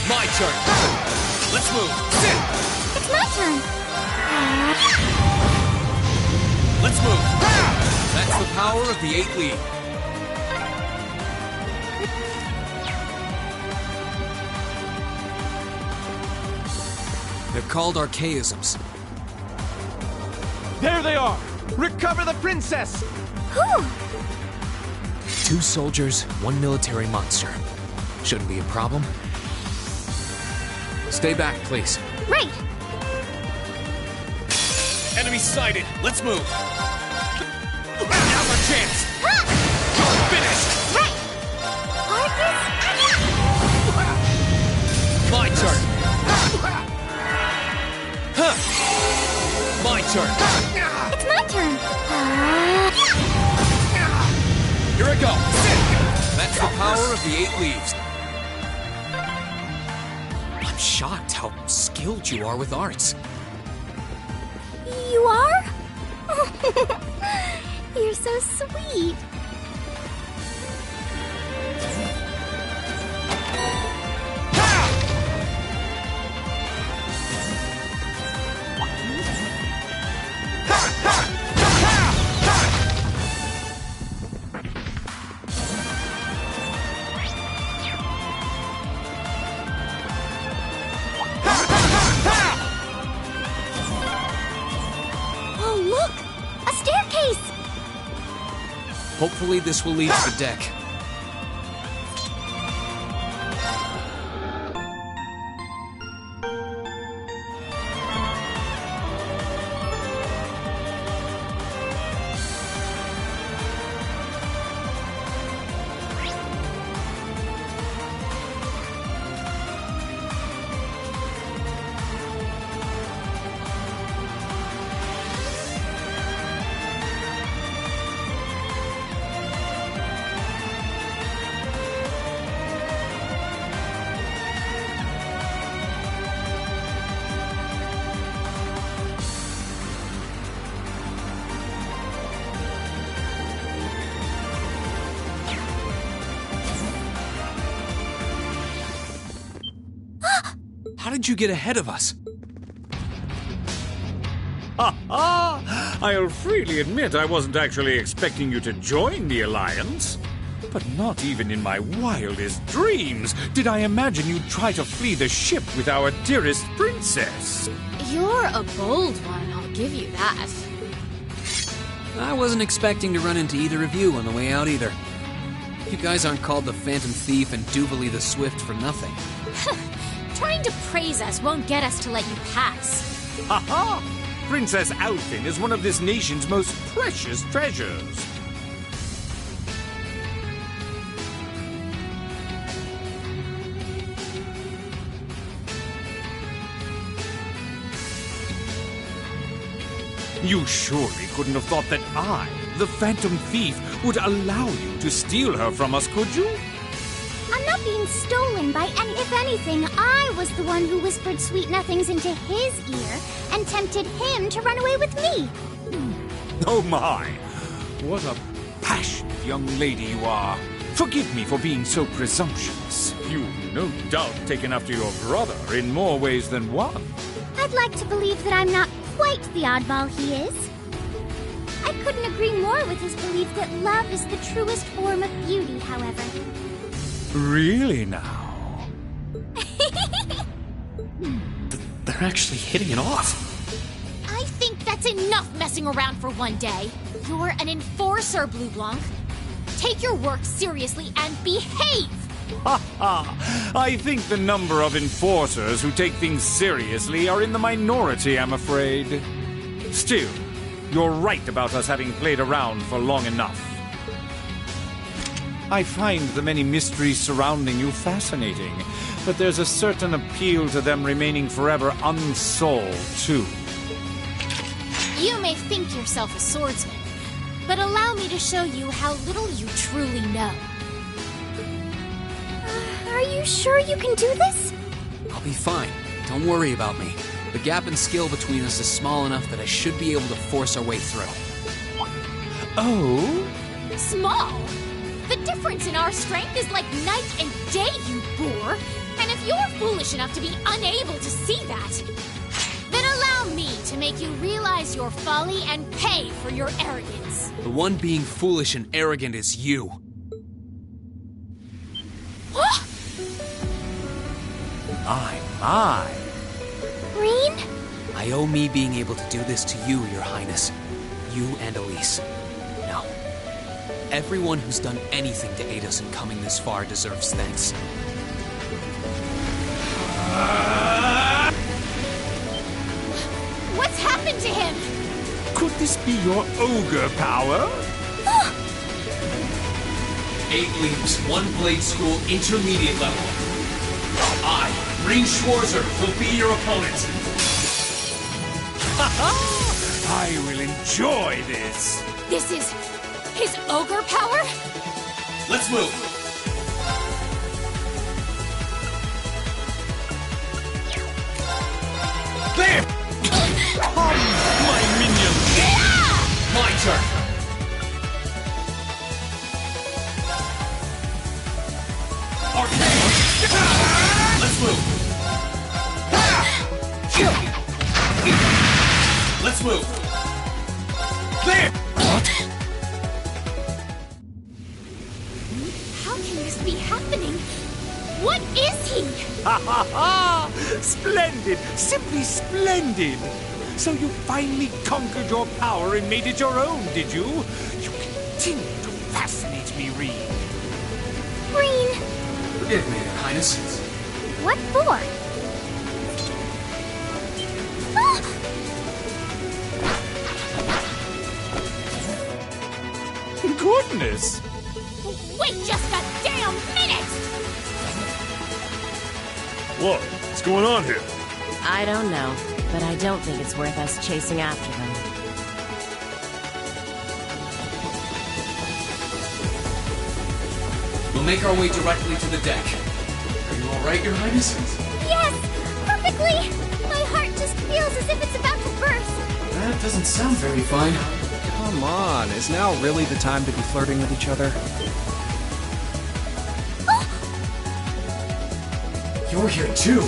My turn. Let's move. Sit. It's my turn. Let's move. That's the power of the 8 League. They're called archaisms. There they are! Recover the princess! Whew! 2 soldiers, 1 military monster. Shouldn't be a problem. Stay back, please. Right! Enemy sighted! Let's move! Now's our chance! You're finished! Right! Arcus, My turn! My turn! It's my turn! Here I go! That's the power of the 8 leaves. I'm shocked how skilled you are with arts. You are? You're so sweet. Hopefully this will lead to the deck. How did you get ahead of us? I'll freely admit I wasn't actually expecting you to join the Alliance. But not even in my wildest dreams did I imagine you'd try to flee the ship with our dearest princess. You're a bold one, I'll give you that. I wasn't expecting to run into either of you on the way out either. You guys aren't called the Phantom Thief and Duvalie the Swift for nothing. Trying to praise us won't get us to let you pass. Ha-ha! Princess Alfyn is one of this nation's most precious treasures. You surely couldn't have thought that I, the Phantom Thief, would allow you to steal her from us, could you? I'm not being stolen by any. If anything, I was the one who whispered sweet nothings into his ear and tempted him to run away with me. Oh my! What a passionate young lady you are. Forgive me for being so presumptuous. You've no doubt taken after your brother in more ways than one. I'd like to believe that I'm not quite the oddball he is. I couldn't agree more with his belief that love is the truest form of beauty, however. Really now? They're actually hitting it off. I think that's enough messing around for one day. You're an enforcer, Blue Blanc. Take your work seriously and behave! Ha ha! I think the number of enforcers who take things seriously are in the minority, I'm afraid. Still, you're right about us having played around for long enough. I find the many mysteries surrounding you fascinating, but there's a certain appeal to them remaining forever unsolved, too. You may think yourself a swordsman, but allow me to show you how little you truly know. Are you sure you can do this? I'll be fine. Don't worry about me. The gap in skill between us is small enough that I should be able to force our way through. Oh? Small? The difference in our strength is like night and day, you boor! And if you're foolish enough to be unable to see that, then allow me to make you realize your folly and pay for your arrogance. The one being foolish and arrogant is you. My. Green? I owe me being able to do this to you, Your Highness. You and Elise. Now, everyone who's done anything to aid us in coming this far deserves thanks. What's happened to him? Could this be your ogre power? 8 leaves, 1 blade school, intermediate level. I, Green Schwarzer, will be your opponent. I will enjoy this. This is his ogre power? Let's move. There! Come, my minion! My turn. Let's move. Let's move. There! What? How can this be happening? What is he? Ha ha ha! Splendid! Simply splendid! So you finally conquered your power and made it your own, did you? You continue to fascinate me, Reed. Green! Forgive me, Your Highness. What for? Goodness! Wait just a damn minute! What? What's going on here? I don't know, but I don't think it's worth us chasing after them. We'll make our way directly to the deck. Are you all right, Your Highness? Yes! Perfectly! My heart just feels as if it's about to burst. That doesn't sound very fine. Come on, is now really the time to be flirting with each other? You're here too.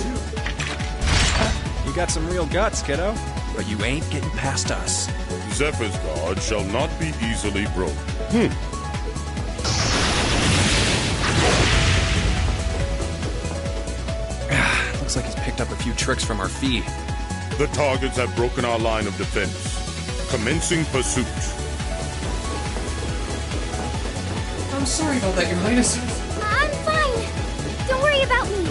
You got some real guts, kiddo. But you ain't getting past us. Zephyr's guard shall not be easily broken. Looks like he's picked up a few tricks from our fee. The targets have broken our line of defense. Commencing pursuit. I'm sorry about that, Your Highness. I'm fine. Don't worry about me.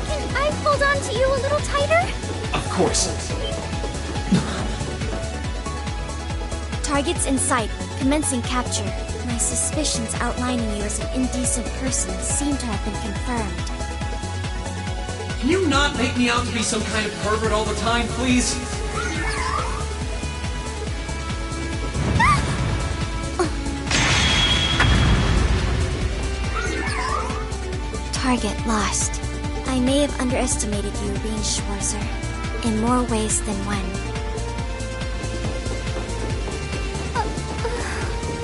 Can I hold on to you a little tighter? Of course. Targets in sight. Commencing capture. My suspicions outlining you as an indecent person seem to have been confirmed. Can you not make me out to be some kind of pervert all the time, please? target lost. I may have underestimated you, Rean Schwarzer, in more ways than one.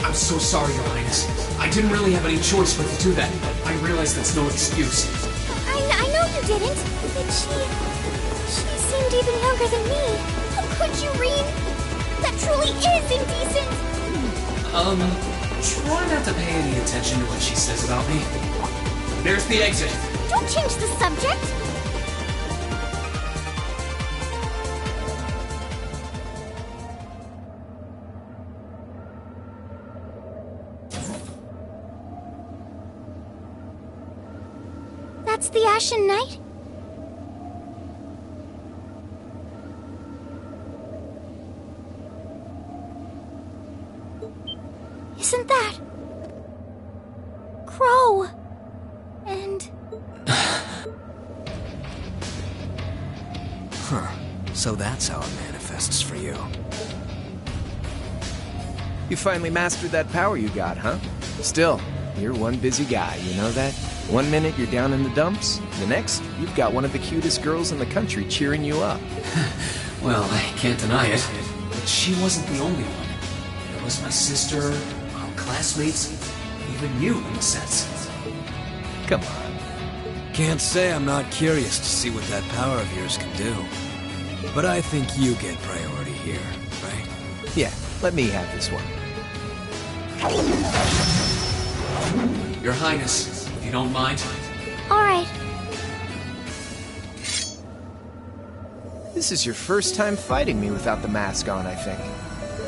I'm so sorry, Your Highness. I didn't really have any choice but to do that. I realize that's no excuse. I know you didn't, but she seemed even younger than me. How could you, Rean? That truly is indecent! Try not to pay any attention to what she says about me. There's the exit. Don't change the subject! That's the Ashen Knight? Isn't that... Crow? And... Huh. So that's how it manifests for you. You finally mastered that power you got, huh? Still, you're one busy guy, you know that? One minute you're down in the dumps, the next, you've got one of the cutest girls in the country cheering you up. Well, I can't deny it. But she wasn't the only one. There was my sister, our classmates, even you, in a sense. Come on. Can't say I'm not curious to see what that power of yours can do. But I think you get priority here, right? Yeah, let me have this one. Your Highness, if you don't mind. Alright. This is your first time fighting me without the mask on, I think.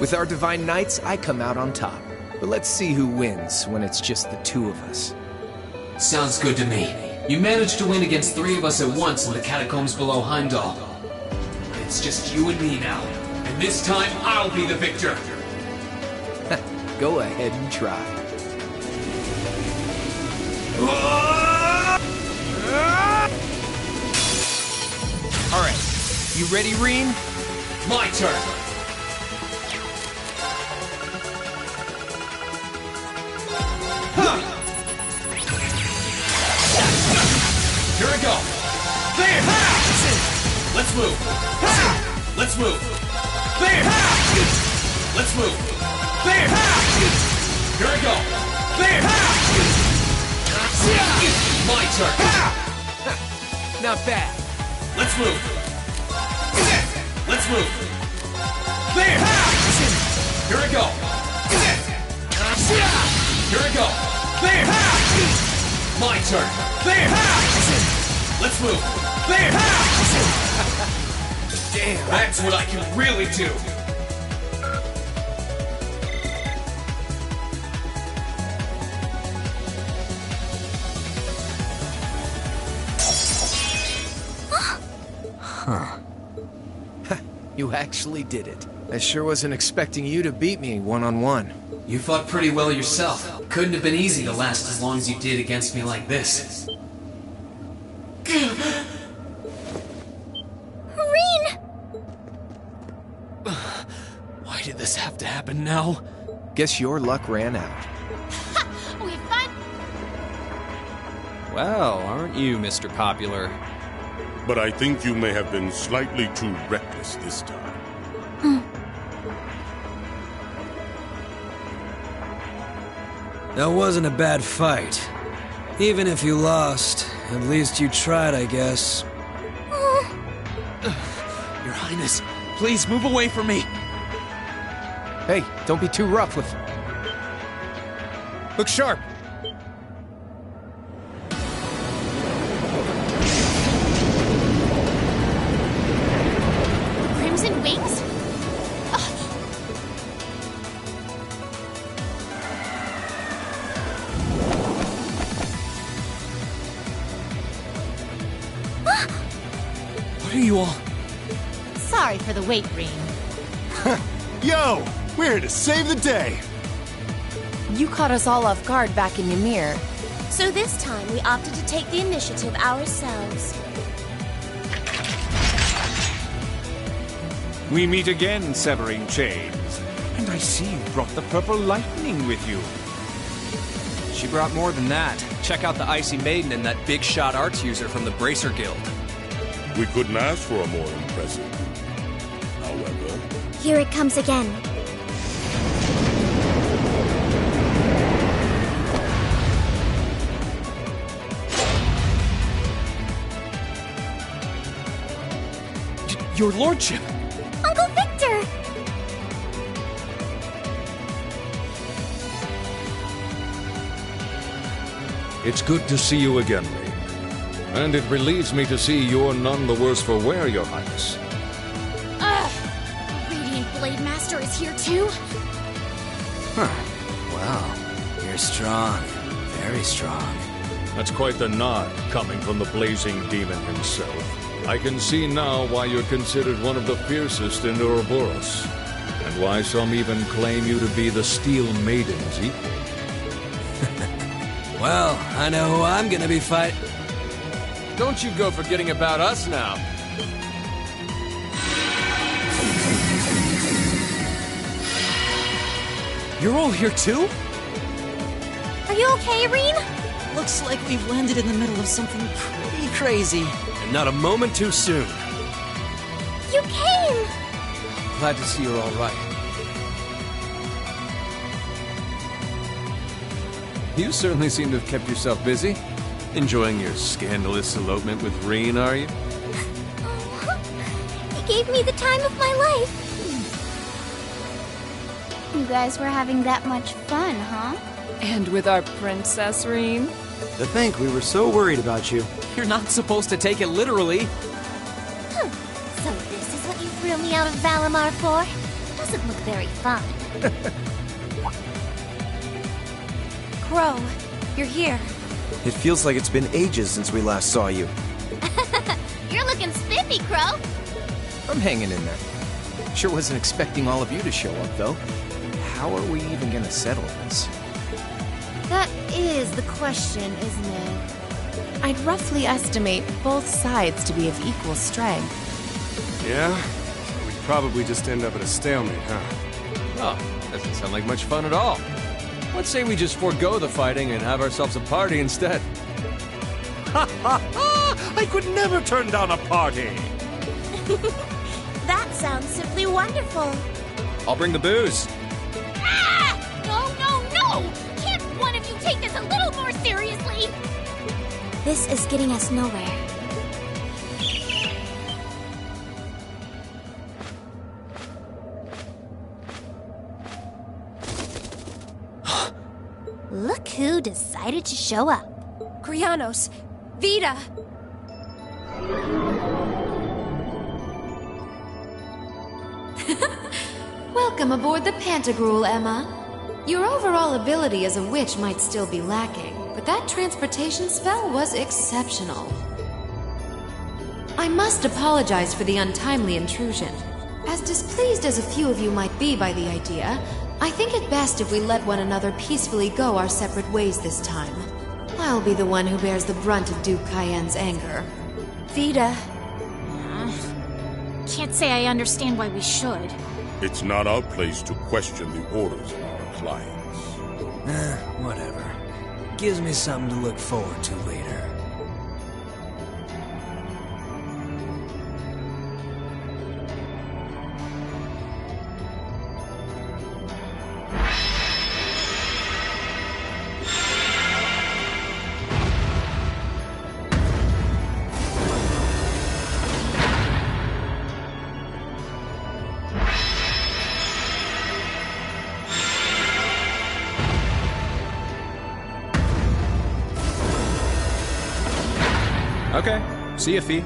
With our Divine Knights, I come out on top. But let's see who wins when it's just the two of us. Sounds good to me. You managed to win against 3 of us at once in the catacombs below Heimdall. It's just you and me now. And this time, I'll be the victor. Go ahead and try. Alright, you ready, Rean? My turn. Here I go. There! Let's move. Let's move. There! Let's move. There! Here I go. There! My turn. Not bad. Let's move. Let's move. There! Here I go. Here I go. There! My turn. There! Let's move. There! Damn, that's what I can really do. Huh. You actually did it. I sure wasn't expecting you to beat me one-on-one. You fought pretty well yourself. Couldn't have been easy to last as long as you did against me like this. Rean! Why did this have to happen now? Guess your luck ran out. We fun. Well, aren't you, Mr. Popular? But I think you may have been slightly too reckless this time. That wasn't a bad fight. Even if you lost, at least you tried, I guess. Your Highness, please move away from me. Hey, don't be too rough with... Look sharp. Crimson Wings? What are you all... Sorry for the wait, Rean. Yo! We're here to save the day! You caught us all off guard back in Ymir. So this time, we opted to take the initiative ourselves. We meet again, Severing Chains. And I see you brought the purple lightning with you. She brought more than that. Check out the Icy Maiden and that big shot arts user from the Bracer Guild. We couldn't ask for a more impressive. However... Here it comes again. Your lordship! Uncle Victor! It's good to see you again, Rain. And it relieves me to see you're none the worse for wear, Your Highness. Ugh! Radiant Blade Master is here too? Huh. Wow. You're strong. Very strong. That's quite the nod, coming from the blazing demon himself. I can see now why you're considered one of the fiercest in Ouroboros, and why some even claim you to be the Steel Maiden's equal. Well, I know who I'm gonna be fighting. Don't you go forgetting about us now. You're all here too? Are you okay, Irene? Looks like we've landed in the middle of something pretty crazy. And not a moment too soon. You came! Glad to see you're all right. You certainly seem to have kept yourself busy. Enjoying your scandalous elopement with Reen, are you? He gave me the time of my life. You guys were having that much fun, huh? And with our princess, Reen? To think we were so worried about you. You're not supposed to take it literally. So this is what you threw me out of Valimar for? Doesn't look very fun. Crow, you're here. It feels like it's been ages since we last saw you. You're looking spiffy, Crow. I'm hanging in there. Sure wasn't expecting all of you to show up, though. How are we even gonna settle this? That is the question, isn't it? I'd roughly estimate both sides to be of equal strength. Yeah? We'd probably just end up at a stalemate, huh? Oh, doesn't sound like much fun at all. Let's say we just forego the fighting and have ourselves a party instead. Ha ha ha! I could never turn down a party! That sounds simply wonderful. I'll bring the booze. Ah! No, no, no! Can't one of you take this a little more seriously? This is getting us nowhere. Look who decided to show up. Krianos, Vita! Welcome aboard the Pantagruel, Emma. Your overall ability as a witch might still be lacking, but that transportation spell was exceptional. I must apologize for the untimely intrusion. As displeased as a few of you might be by the idea, I think it best if we let one another peacefully go our separate ways this time. I'll be the one who bears the brunt of Duke Cayenne's anger. Vita. Can't say I understand why we should. It's not our place to question the orders of our clients. Whatever. Gives me something to look forward to later. Okay. See ya, Fee.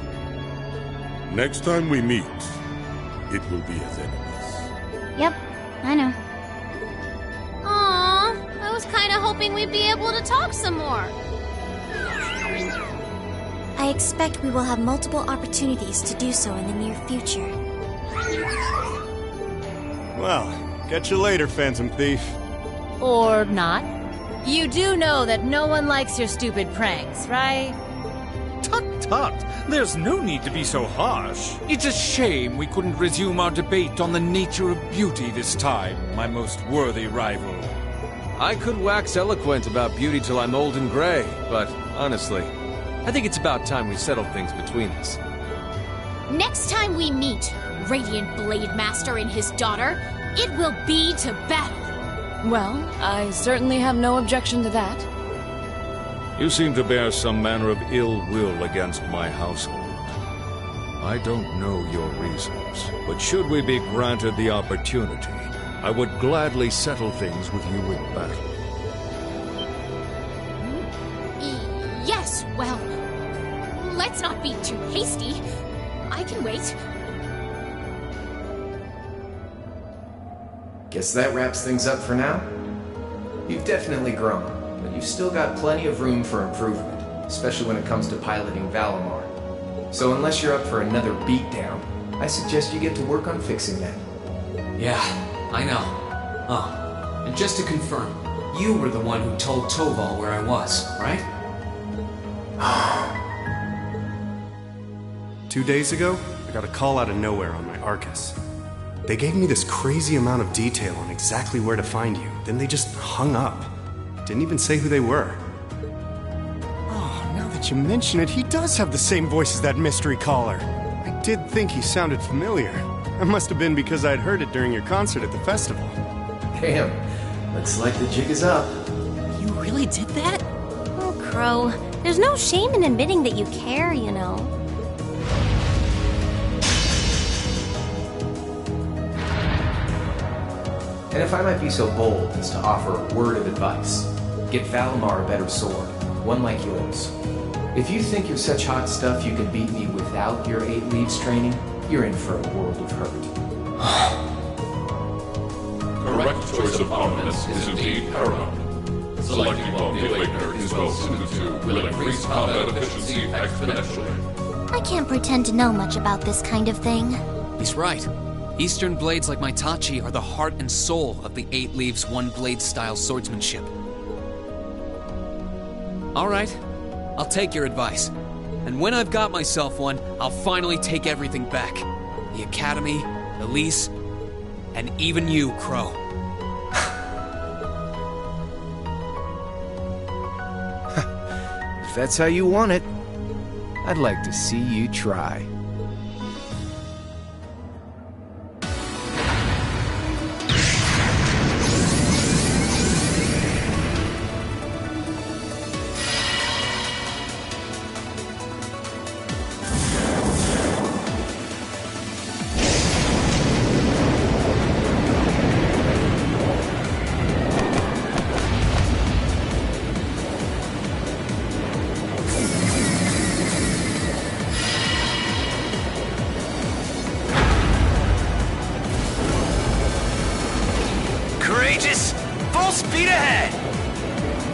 Next time we meet, it will be as enemies. Yep, I know. Aww, I was kinda hoping we'd be able to talk some more. I expect we will have multiple opportunities to do so in the near future. Well, catch you later, Phantom Thief. Or not. You do know that no one likes your stupid pranks, right? Tut! There's no need to be so harsh. It's a shame we couldn't resume our debate on the nature of beauty this time, my most worthy rival. I could wax eloquent about beauty till I'm old and gray, but honestly, I think it's about time we settled things between us. Next time we meet, Radiant Blade Master and his daughter, it will be to battle. Well, I certainly have no objection to that. You seem to bear some manner of ill will against my household. I don't know your reasons, but should we be granted the opportunity, I would gladly settle things with you in battle. Yes, well, let's not be too hasty. I can wait. Guess that wraps things up for now. You've definitely grown, but you've still got plenty of room for improvement, especially when it comes to piloting Valimar. So unless you're up for another beatdown, I suggest you get to work on fixing that. Yeah, I know. Oh, and just to confirm, you were the one who told Toval where I was, right? 2 days ago, I got a call out of nowhere on my Arcus. They gave me this crazy amount of detail on exactly where to find you, then they just hung up. Didn't even say who they were. Oh, now that you mention it, he does have the same voice as that mystery caller. I did think he sounded familiar. That must have been because I'd heard it during your concert at the festival. Damn, looks like the jig is up. You really did that? Oh, Crow, there's no shame in admitting that you care, you know. And if I might be so bold as to offer a word of advice, get Valimar a better sword, one like yours. If you think you're such hot stuff you can beat me without your 8 Leaves training, you're in for a world of hurt. Correct choice of armaments is indeed paramount. Selecting one the Awakener is well suited to will increase combat efficiency exponentially. I can't pretend to know much about this kind of thing. He's right. Eastern blades like my Tachi are the heart and soul of the 8 Leaves, 1 blade style swordsmanship. Alright, I'll take your advice. And when I've got myself one, I'll finally take everything back. The Academy, Elise, and even you, Crow. If that's how you want it, I'd like to see you try. Courageous! Full speed ahead!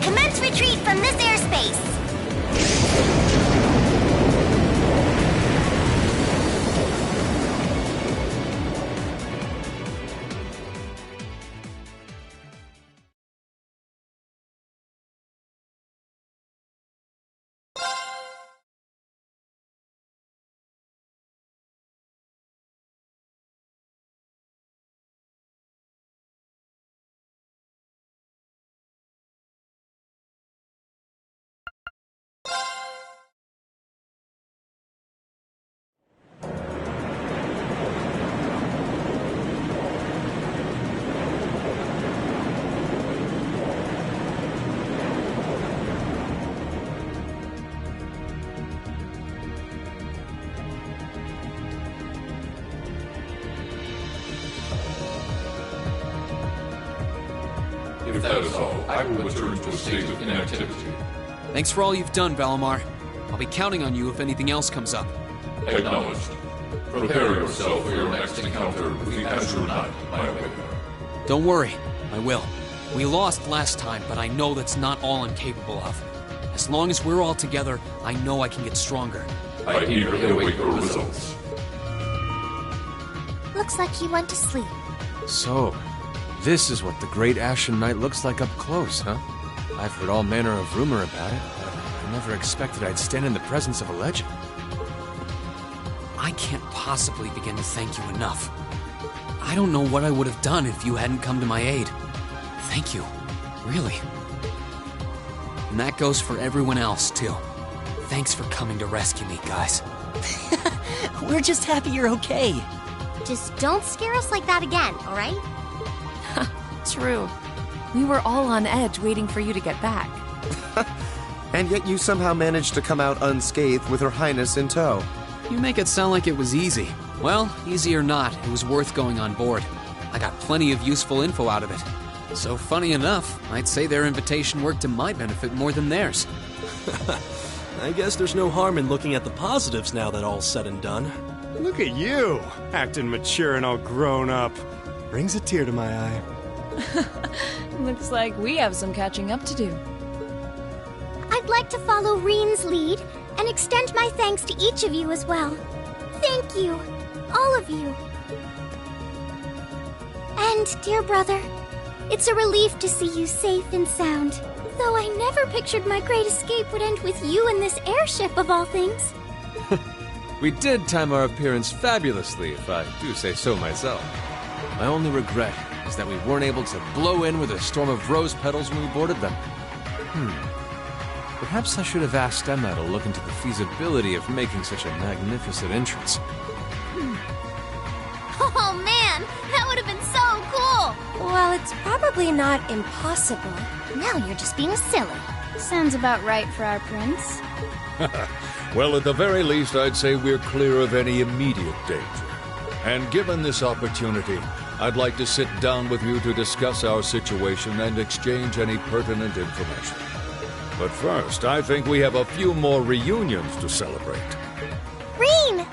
Commence retreat from this airspace! If that is all, I will return to a state of inactivity. Thanks for all you've done, Valimar. I'll be counting on you if anything else comes up. Acknowledged. Prepare yourself for your next encounter with the Azure Knight, my Awakener. Don't worry, I will. We lost last time, but I know that's not all I'm capable of. As long as we're all together, I know I can get stronger. I eagerly await your results. Looks like he went to sleep. So, this is what the Great Ashen Knight looks like up close, huh? I've heard all manner of rumor about it, but I never expected I'd stand in the presence of a legend. I can't possibly begin to thank you enough. I don't know what I would have done if you hadn't come to my aid. Thank you. Really. And that goes for everyone else, too. Thanks for coming to rescue me, guys. We're just happy you're okay. Just don't scare us like that again, alright? True. We were all on edge waiting for you to get back. And yet you somehow managed to come out unscathed with Her Highness in tow. You make it sound like it was easy. Well, easy or not, it was worth going on board. I got plenty of useful info out of it. So funny enough, I'd say their invitation worked to my benefit more than theirs. I guess there's no harm in looking at the positives now that all's said and done. Look at you, acting mature and all grown up. Brings a tear to my eye. Looks like we have some catching up to do. I'd like to follow Reen's lead and extend my thanks to each of you as well. Thank you, all of you. And, dear brother, it's a relief to see you safe and sound. Though I never pictured my great escape would end with you in this airship of all things. We did time our appearance fabulously, if I do say so myself. My only regret is that we weren't able to blow in with a storm of rose petals when we boarded them. Perhaps I should have asked Emma to look into the feasibility of making such a magnificent entrance. Oh man, that would have been so cool! Well, it's probably not impossible. Now you're just being silly. Sounds about right for our prince. Well, at the very least, I'd say we're clear of any immediate danger. And given this opportunity, I'd like to sit down with you to discuss our situation and exchange any pertinent information. But first, I think we have a few more reunions to celebrate. Reen!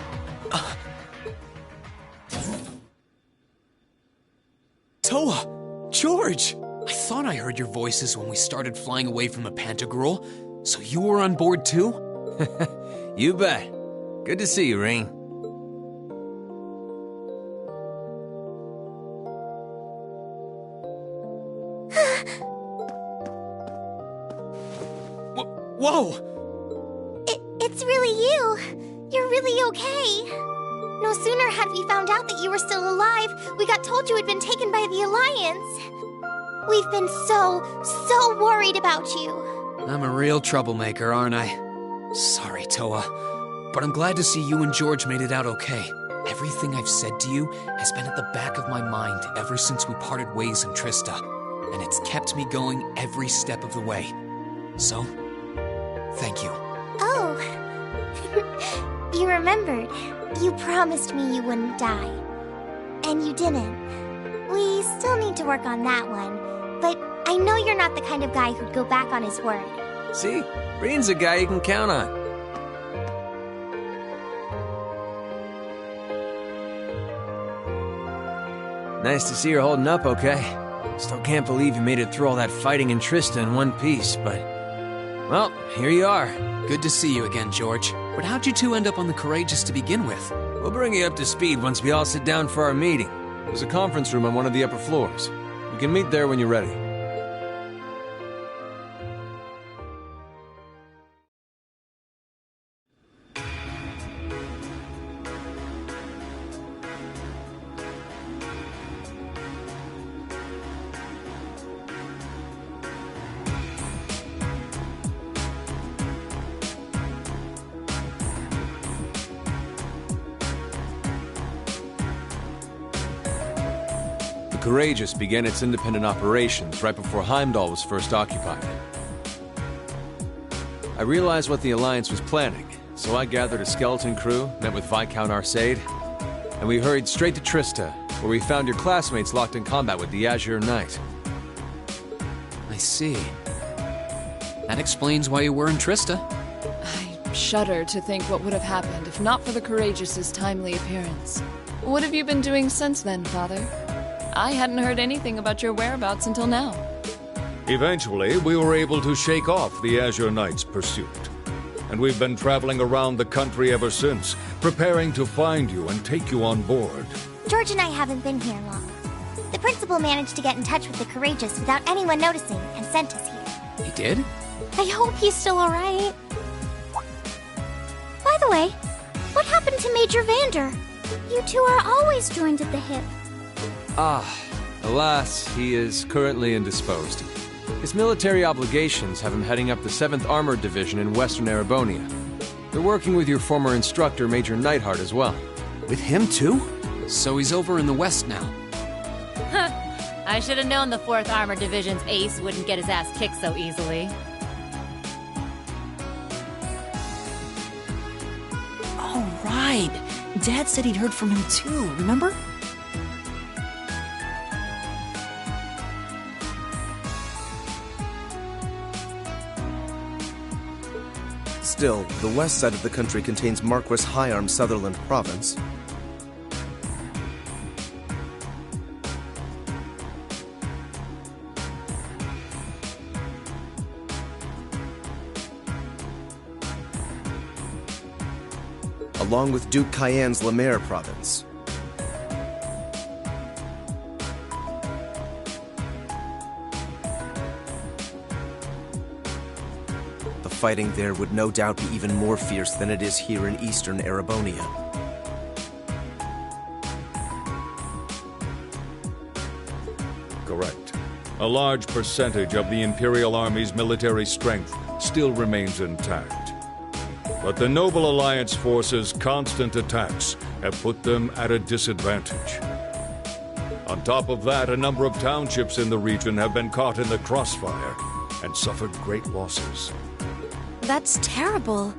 Toa! George! I thought I heard your voices when we started flying away from the Pantagruel. So you were on board too? You bet. Good to see you, Reen. Whoa! It's really you. You're really okay. No sooner had we found out that you were still alive, we got told you had been taken by the Alliance. We've been so worried about you. I'm a real troublemaker, aren't I? Sorry, Toa. But I'm glad to see you and George made it out okay. Everything I've said to you has been at the back of my mind ever since we parted ways in Trista. And it's kept me going every step of the way. So, thank you. Oh. You remembered. You promised me you wouldn't die. And you didn't. We still need to work on that one. But I know you're not the kind of guy who'd go back on his word. See? Reen's a guy you can count on. Nice to see you're holding up okay. Still can't believe you made it through all that fighting in Trista in one piece, but... well, here you are. Good to see you again, George. But how'd you two end up on the Courageous to begin with? We'll bring you up to speed once we all sit down for our meeting. There's a conference room on one of the upper floors. We can meet there when you're ready. The Courageous began its independent operations right before Heimdall was first occupied. I realized what the Alliance was planning, so I gathered a skeleton crew, met with Viscount Arcade, and we hurried straight to Trista, where we found your classmates locked in combat with the Azure Knight. I see. That explains why you were in Trista. I shudder to think what would have happened if not for the Courageous's timely appearance. What have you been doing since then, Father? I hadn't heard anything about your whereabouts until now. Eventually, we were able to shake off the Azure Knight's pursuit. And we've been traveling around the country ever since, preparing to find you and take you on board. George and I haven't been here long. The principal managed to get in touch with the Courageous without anyone noticing and sent us here. He did? I hope he's still alright. By the way, what happened to Major Vander? You two are always joined at the hip. Alas, he is currently indisposed. His military obligations have him heading up the 7th Armored Division in Western Erebonia. They're working with your former instructor, Major Neidhart, as well. With him, too? So he's over in the west now. I should have known the 4th Armored Division's ace wouldn't get his ass kicked so easily. Oh, right. Dad said he'd heard from him too, remember? Still, the west side of the country contains Marquis Higham Sutherland Province. Along with Duke Cayenne's Lemaire Province. The fighting there would no doubt be even more fierce than it is here in eastern Erebonia. Correct. A large percentage of the Imperial Army's military strength still remains intact. But the Noble Alliance forces' constant attacks have put them at a disadvantage. On top of that, a number of townships in the region have been caught in the crossfire and suffered great losses. That's terrible.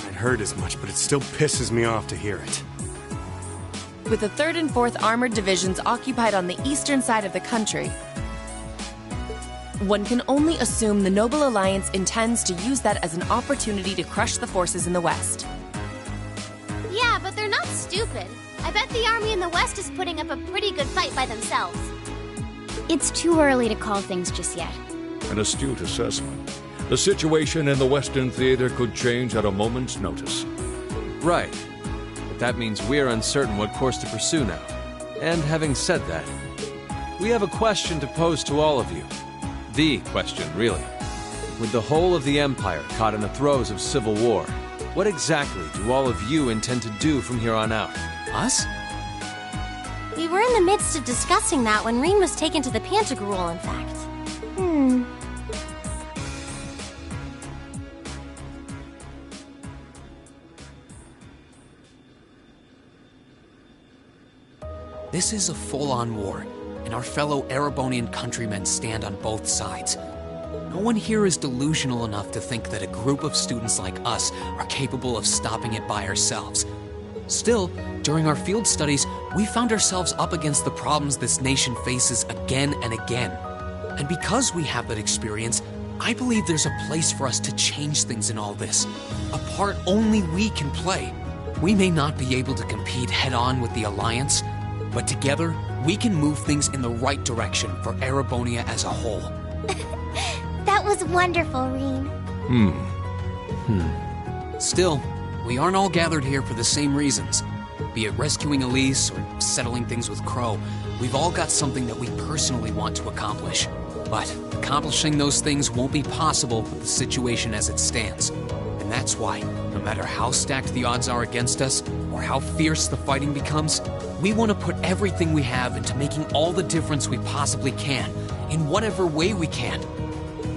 I'd heard as much, but it still pisses me off to hear it. With the 3rd and 4th Armored Divisions occupied on the eastern side of the country, one can only assume the Noble Alliance intends to use that as an opportunity to crush the forces in the west. Yeah, but they're not stupid. I bet the army in the west is putting up a pretty good fight by themselves. It's too early to call things just yet. An astute assessment. The situation in the Western Theater could change at a moment's notice. Right. But that means we're uncertain what course to pursue now. And having said that, we have a question to pose to all of you. The question, really. With the whole of the Empire caught in the throes of civil war, what exactly do all of you intend to do from here on out? Us? We were in the midst of discussing that when Rean was taken to the Pantagruel, in fact. This is a full-on war, and our fellow Erebonian countrymen stand on both sides. No one here is delusional enough to think that a group of students like us are capable of stopping it by ourselves. Still, during our field studies, we found ourselves up against the problems this nation faces again and again. And because we have that experience, I believe there's a place for us to change things in all this. A part only we can play. We may not be able to compete head-on with the Alliance, but together, we can move things in the right direction for Erebonia as a whole. That was wonderful, Rean. Still, we aren't all gathered here for the same reasons. Be it rescuing Elise or settling things with Crow, we've all got something that we personally want to accomplish. But accomplishing those things won't be possible with the situation as it stands. And that's why, no matter how stacked the odds are against us, or how fierce the fighting becomes, we want to put everything we have into making all the difference we possibly can, in whatever way we can.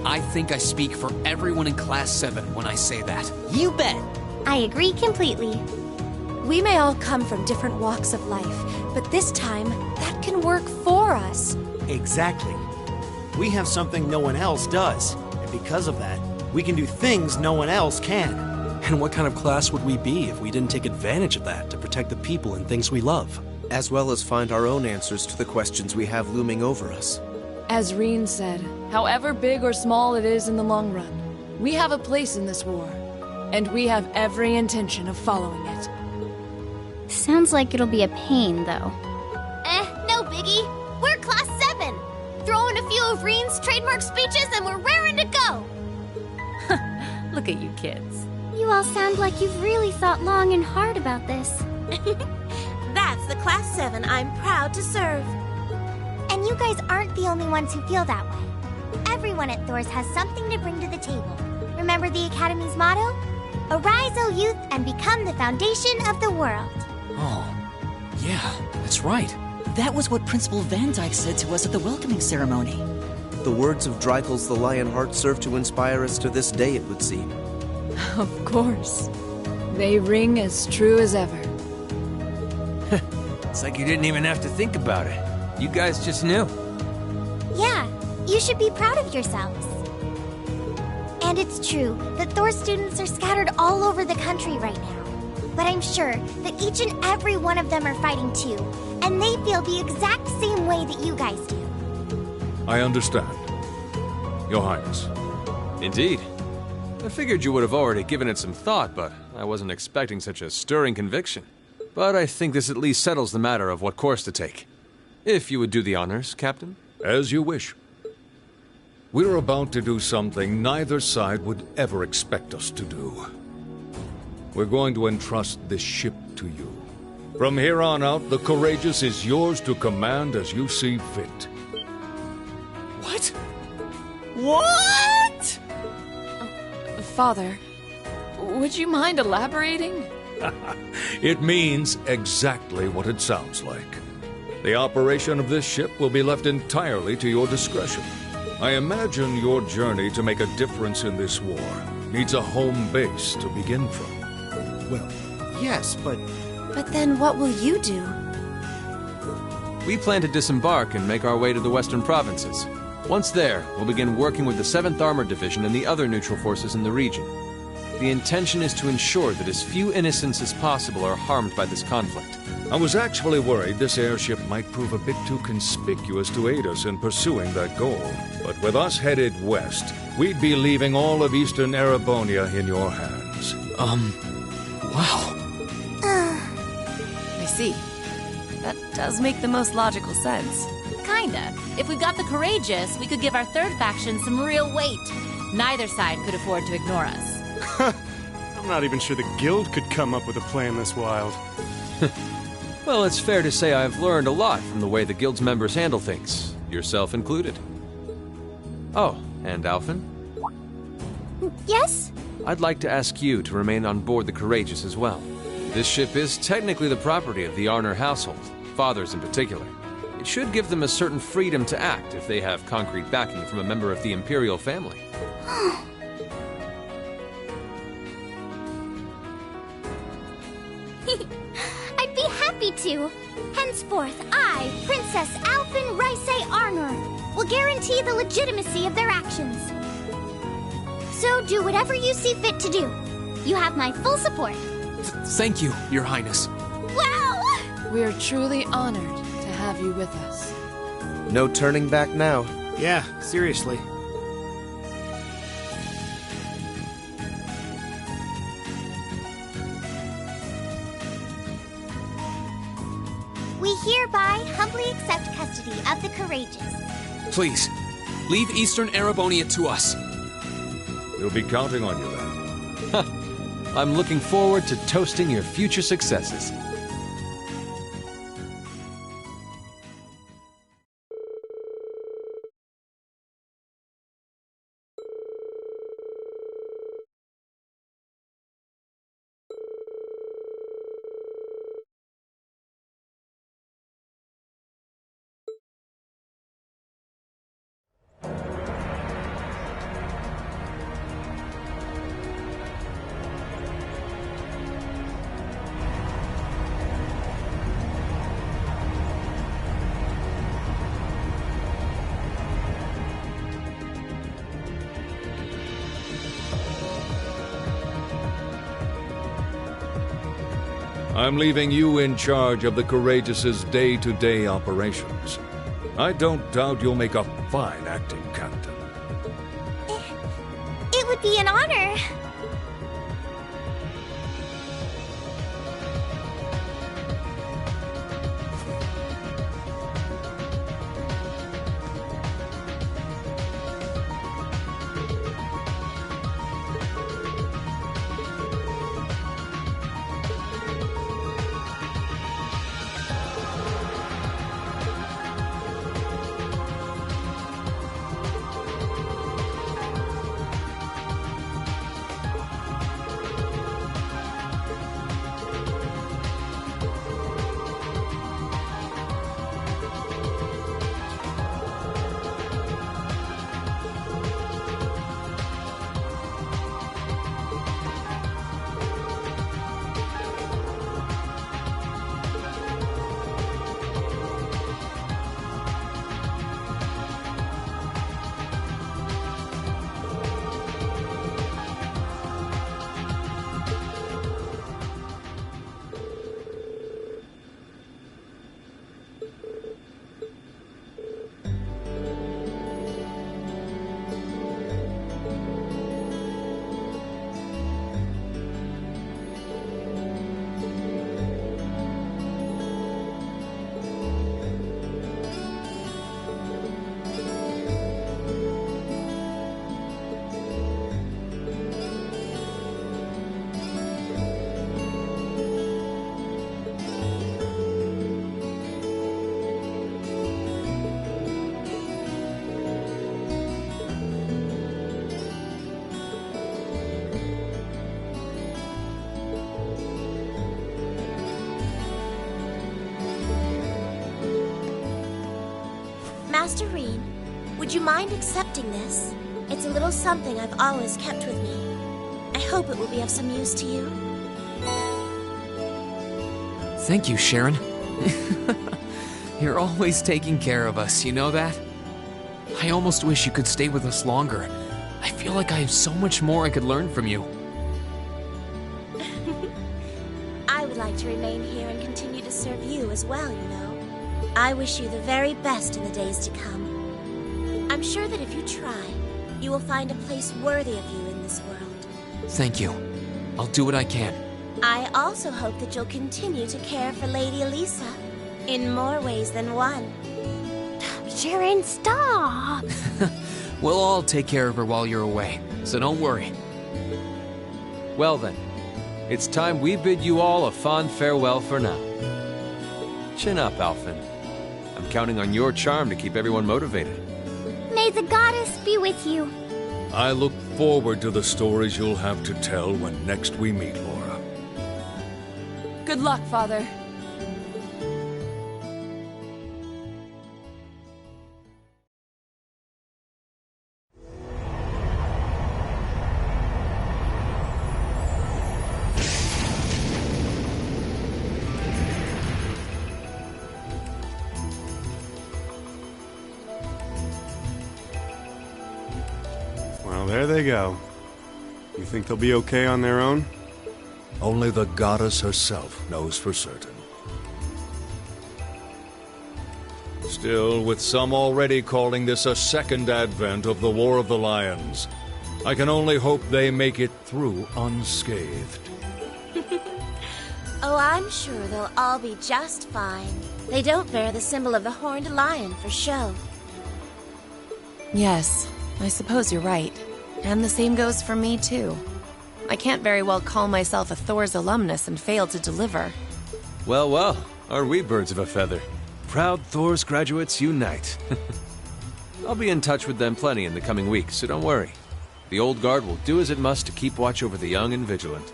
I think I speak for everyone in Class 7 when I say that. You bet! I agree completely. We may all come from different walks of life, but this time, that can work for us. Exactly. We have something no one else does, and because of that, we can do things no one else can. And what kind of class would we be if we didn't take advantage of that to protect the people and things we love? As well as find our own answers to the questions we have looming over us. As Rean said, however big or small it is in the long run, we have a place in this war, and we have every intention of following it. Sounds like it'll be a pain, though. No biggie. We're Class 7. Throw in a few of Rean's trademark speeches and we're raring to go. Look at you kids. You all sound like you've really thought long and hard about this. That's the Class 7 I'm proud to serve. And you guys aren't the only ones who feel that way. Everyone at Thors has something to bring to the table. Remember the Academy's motto? Arise, O youth, and become the foundation of the world. Oh, yeah, that's right. That was what Principal Van Dyke said to us at the welcoming ceremony. The words of Drycles the Lionheart serve to inspire us to this day, it would seem. Of course. They ring as true as ever. It's like you didn't even have to think about it. You guys just knew. Yeah, you should be proud of yourselves. And it's true that Thor students are scattered all over the country right now. But I'm sure that each and every one of them are fighting too, and they feel the exact same way that you guys do. I understand. Your Highness. Indeed. I figured you would have already given it some thought, but I wasn't expecting such a stirring conviction. But I think this at least settles the matter of what course to take. If you would do the honors, Captain. As you wish. We're about to do something neither side would ever expect us to do. We're going to entrust this ship to you. From here on out, the Courageous is yours to command as you see fit. What? What? Father, would you mind elaborating? It means exactly what it sounds like. The operation of this ship will be left entirely to your discretion. I imagine your journey to make a difference in this war needs a home base to begin from. Well, yes, but... But then what will you do? We plan to disembark and make our way to the western provinces. Once there, we'll begin working with the 7th Armored Division and the other neutral forces in the region. The intention is to ensure that as few innocents as possible are harmed by this conflict. I was actually worried this airship might prove a bit too conspicuous to aid us in pursuing that goal. But with us headed west, we'd be leaving all of Eastern Erebonia in your hands. Wow. I see. That does make the most logical sense. Kinda. If we got the Courageous, we could give our third faction some real weight. Neither side could afford to ignore us. I'm not even sure the Guild could come up with a plan this wild. Well, it's fair to say I've learned a lot from the way the Guild's members handle things, yourself included. Oh, and Alphen? Yes? I'd like to ask you to remain on board the Courageous as well. This ship is technically the property of the Arner household, fathers in particular. It should give them a certain freedom to act if they have concrete backing from a member of the Imperial family. I'd be happy to. Henceforth, I, Princess Alphen Raisay Arnor, will guarantee the legitimacy of their actions. So do whatever you see fit to do. You have my full support. Thank you, Your Highness. Wow! We're truly honored to have you with us. No turning back now. Yeah, seriously. We hereby humbly accept custody of the Courageous. Please, leave Eastern Erebonia to us. We'll be counting on you then. I'm looking forward to toasting your future successes. I'm leaving you in charge of the Courageous's day-to-day operations. I don't doubt you'll make a fine acting captain. It would be an honor. Master Rean, would you mind accepting this? It's a little something I've always kept with me. I hope it will be of some use to you. Thank you, Sharon. You're always taking care of us, you know that? I almost wish you could stay with us longer. I feel like I have so much more I could learn from you. I would like to remain here and continue to serve you as well, you know. I wish you the very best in the days to come. I'm sure that if you try, you will find a place worthy of you in this world. Thank you. I'll do what I can. I also hope that you'll continue to care for Lady Elisa in more ways than one. Sharon, stop! We'll all take care of her while you're away, so don't worry. Well then, it's time we bid you all a fond farewell for now. Chin up, Alphen. I'm counting on your charm to keep everyone motivated. May the goddess be with you. I look forward to the stories you'll have to tell when next we meet, Laura. Good luck, Father. Well, there they go. You think they'll be okay on their own? Only the goddess herself knows for certain. Still, with some already calling this a second advent of the War of the Lions, I can only hope they make it through unscathed. Oh, I'm sure they'll all be just fine. They don't bear the symbol of the horned lion for show. Yes, I suppose you're right. And the same goes for me, too. I can't very well call myself a Thor's alumnus and fail to deliver. Well, well, are we birds of a feather? Proud Thor's graduates unite. I'll be in touch with them plenty in the coming weeks, so don't worry. The Old Guard will do as it must to keep watch over the young and vigilant.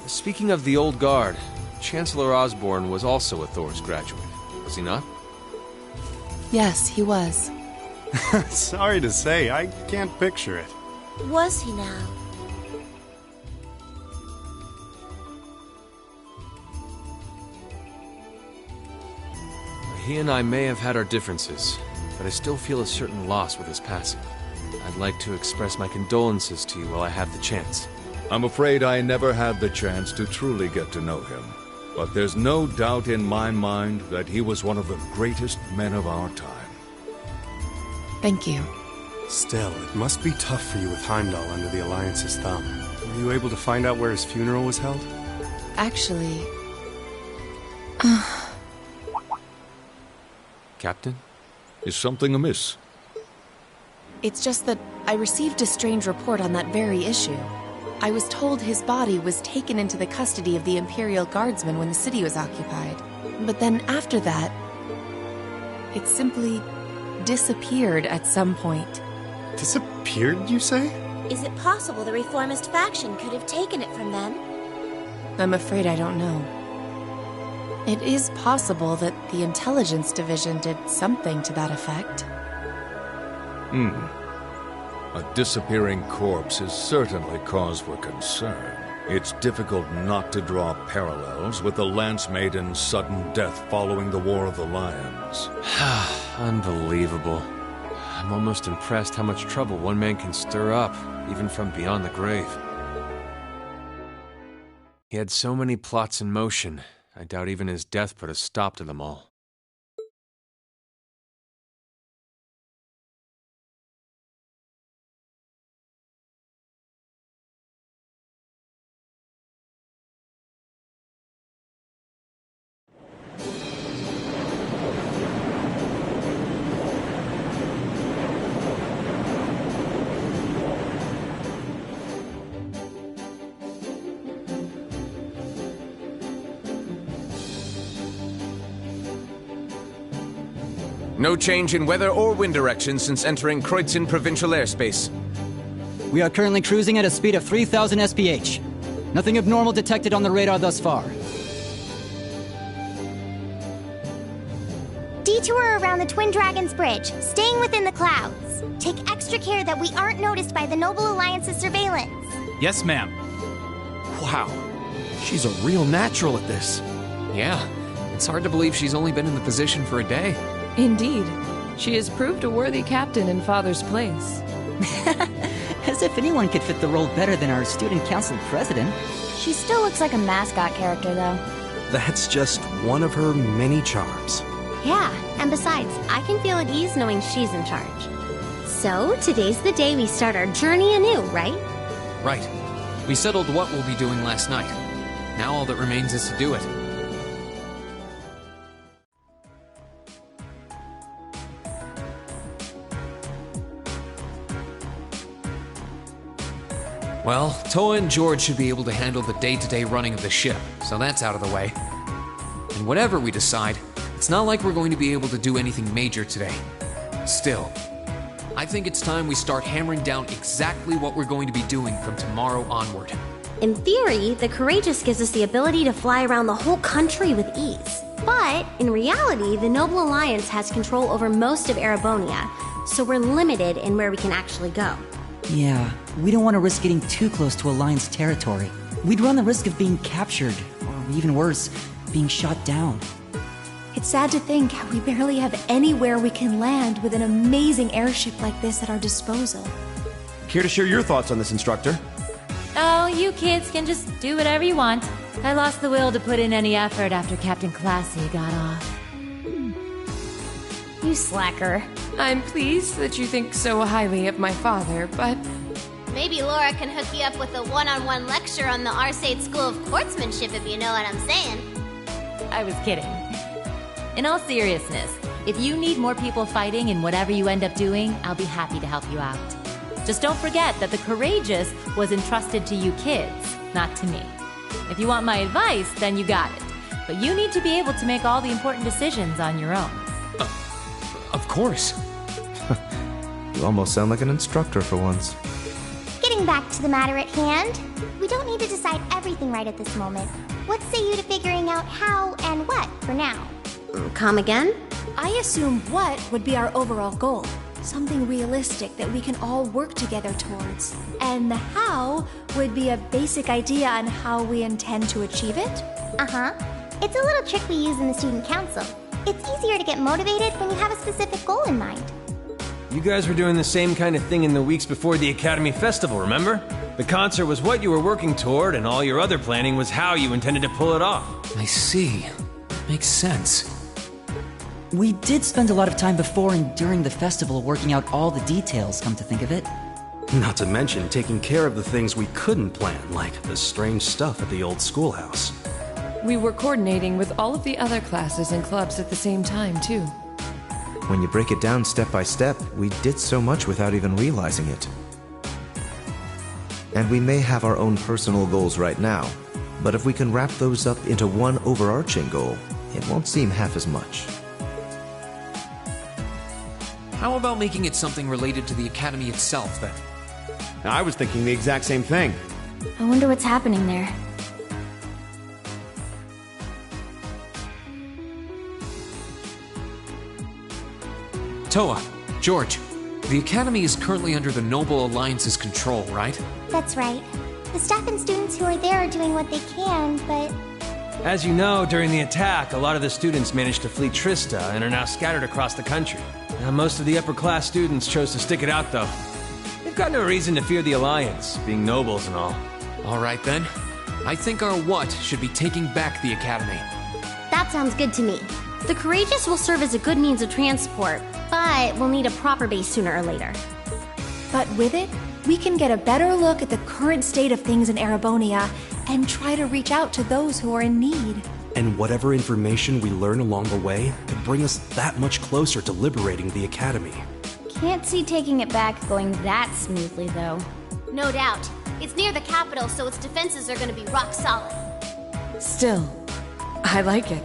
Speaking of the Old Guard, Chancellor Osborne was also a Thor's graduate, was he not? Yes, he was. Sorry to say, I can't picture it. Was he now? He and I may have had our differences, but I still feel a certain loss with his passing. I'd like to express my condolences to you while I have the chance. I'm afraid I never had the chance to truly get to know him. But there's no doubt in my mind that he was one of the greatest men of our time. Thank you. Still, it must be tough for you with Heimdall under the Alliance's thumb. Were you able to find out where his funeral was held? Actually... Captain? Is something amiss? It's just that I received a strange report on that very issue. I was told his body was taken into the custody of the Imperial Guardsmen when the city was occupied. But then after that, it simply disappeared at some point. Disappeared, you say? Is it possible the Reformist faction could have taken it from them? I'm afraid I don't know. It is possible that the Intelligence Division did something to that effect. A disappearing corpse is certainly cause for concern. It's difficult not to draw parallels with the Lance Maiden's sudden death following the War of the Lions. Unbelievable. I'm almost impressed how much trouble one man can stir up, even from beyond the grave. He had so many plots in motion, I doubt even his death put a stop to them all. No change in weather or wind direction since entering Kreutzen provincial airspace. We are currently cruising at a speed of 3,000 SPH. Nothing abnormal detected on the radar thus far. detour around the Twin Dragons Bridge, staying within the clouds. Take extra care that we aren't noticed by the Noble Alliance's surveillance. Yes, ma'am. Wow, she's a real natural at this. Yeah, it's hard to believe she's only been in the position for a day. Indeed. She has proved a worthy captain in Father's place. As if anyone could fit the role better than our student council president. She still looks like a mascot character, though. That's just one of her many charms. Yeah, and besides, I can feel at ease knowing she's in charge. So, today's the day we start our journey anew, right? Right. We settled what we'll be doing last night. Now all that remains is to do it. Well, Toa and George should be able to handle the day-to-day running of the ship, so that's out of the way. And whatever we decide, it's not like we're going to be able to do anything major today. Still, I think it's time we start hammering down exactly what we're going to be doing from tomorrow onward. In theory, the Courageous gives us the ability to fly around the whole country with ease. But, in reality, the Noble Alliance has control over most of Erebonia, so we're limited in where we can actually go. Yeah, we don't want to risk getting too close to Alliance territory. We'd run the risk of being captured, or even worse, being shot down. It's sad to think how we barely have anywhere we can land with an amazing airship like this at our disposal. Care to share your thoughts on this, instructor? Oh, you kids can just do whatever you want. I lost the will to put in any effort after Captain Classy got off. You slacker. I'm pleased that you think so highly of my father, but... Maybe Laura can hook you up with a one-on-one lecture on the Arcade School of Quartzmanship, if you know what I'm saying. I was kidding. In all seriousness, if you need more people fighting in whatever you end up doing, I'll be happy to help you out. Just don't forget that the Courageous was entrusted to you kids, not to me. If you want my advice, then you got it. But you need to be able to make all the important decisions on your own. Of course. You almost sound like an instructor for once. Getting back to the matter at hand, we don't need to decide everything right at this moment. What say you to figuring out how and what for now? Come again? I assume what would be our overall goal. Something realistic that we can all work together towards. And the how would be a basic idea on how we intend to achieve it? Uh-huh. It's a little trick we use in the student council. It's easier to get motivated when you have a specific goal in mind. You guys were doing the same kind of thing in the weeks before the Academy Festival, remember? The concert was what you were working toward, and all your other planning was how you intended to pull it off. I see. Makes sense. We did spend a lot of time before and during the festival working out all the details, come to think of it. Not to mention taking care of the things we couldn't plan, like the strange stuff at the old schoolhouse. We were coordinating with all of the other classes and clubs at the same time, too. When you break it down step by step, we did so much without even realizing it. And we may have our own personal goals right now, but if we can wrap those up into one overarching goal, it won't seem half as much. How about making it something related to the Academy itself, then? I was thinking the exact same thing. I wonder what's happening there. Toa, George, the Academy is currently under the Noble Alliance's control, right? That's right. The staff and students who are there are doing what they can, but... As you know, during the attack, a lot of the students managed to flee Trista and are now scattered across the country. Now, most of the upper-class students chose to stick it out, though. They've got no reason to fear the Alliance, being nobles and all. All right, then. I think our what should be taking back the Academy. That sounds good to me. The Courageous will serve as a good means of transport, but we'll need a proper base sooner or later. But with it, we can get a better look at the current state of things in Erebonia and try to reach out to those who are in need. And whatever information we learn along the way could bring us that much closer to liberating the Academy. Can't see taking it back going that smoothly, though. No doubt. It's near the capital, so its defenses are going to be rock solid. Still, I like it.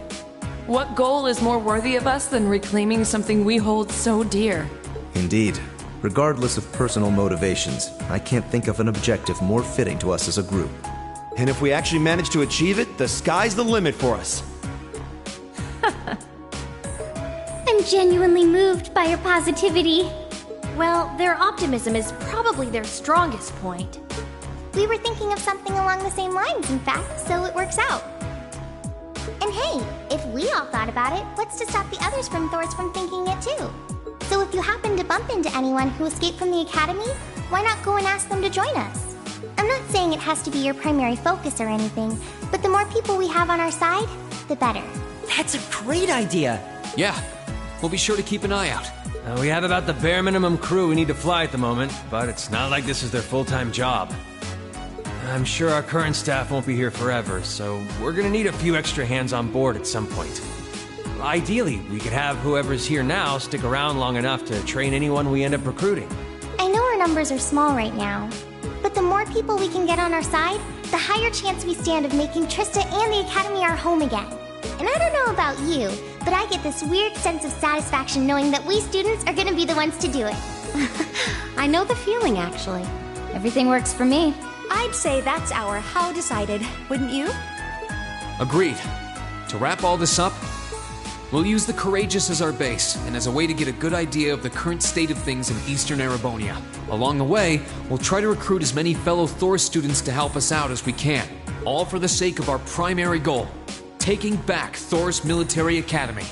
What goal is more worthy of us than reclaiming something we hold so dear? Indeed. Regardless of personal motivations, I can't think of an objective more fitting to us as a group. And if we actually manage to achieve it, the sky's the limit for us. I'm I'm genuinely moved by your positivity. Well, their optimism is probably their strongest point. We were thinking of something along the same lines, in fact, so it works out. And hey, if we all thought about it, what's to stop the others from Thors from thinking it too? So if you happen to bump into anyone who escaped from the academy, why not go and ask them to join us? I'm not saying it has to be your primary focus or anything, but the more people we have on our side, the better. That's a great idea! Yeah, we'll be sure to keep an eye out. We have about the bare minimum crew we need to fly at the moment, but it's not like this is their full-time job. I'm sure our current staff won't be here forever, so we're gonna need a few extra hands on board at some point. Ideally, we could have whoever's here now stick around long enough to train anyone we end up recruiting. I know our numbers are small right now, but the more people we can get on our side, the higher chance we stand of making Trista and the Academy our home again. And I don't know about you, but I get this weird sense of satisfaction knowing that we students are gonna be the ones to do it. I know the feeling, actually. Everything works for me. I'd say that's our how decided, wouldn't you? Agreed. To wrap all this up, we'll use the Courageous as our base, and as a way to get a good idea of the current state of things in Eastern Erebonia. Along the way, we'll try to recruit as many fellow Thor students to help us out as we can, all for the sake of our primary goal, taking back Thor's Military Academy.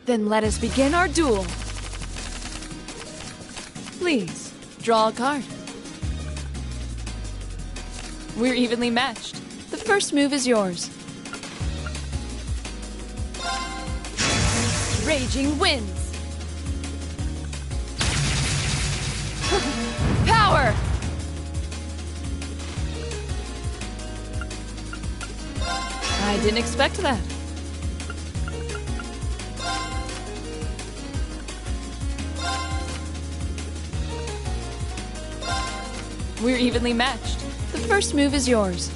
Then let us begin our duel. Please, draw a card. We're evenly matched. The first move is yours. Raging Winds. Power! I didn't expect that. We're evenly matched. The first move is yours.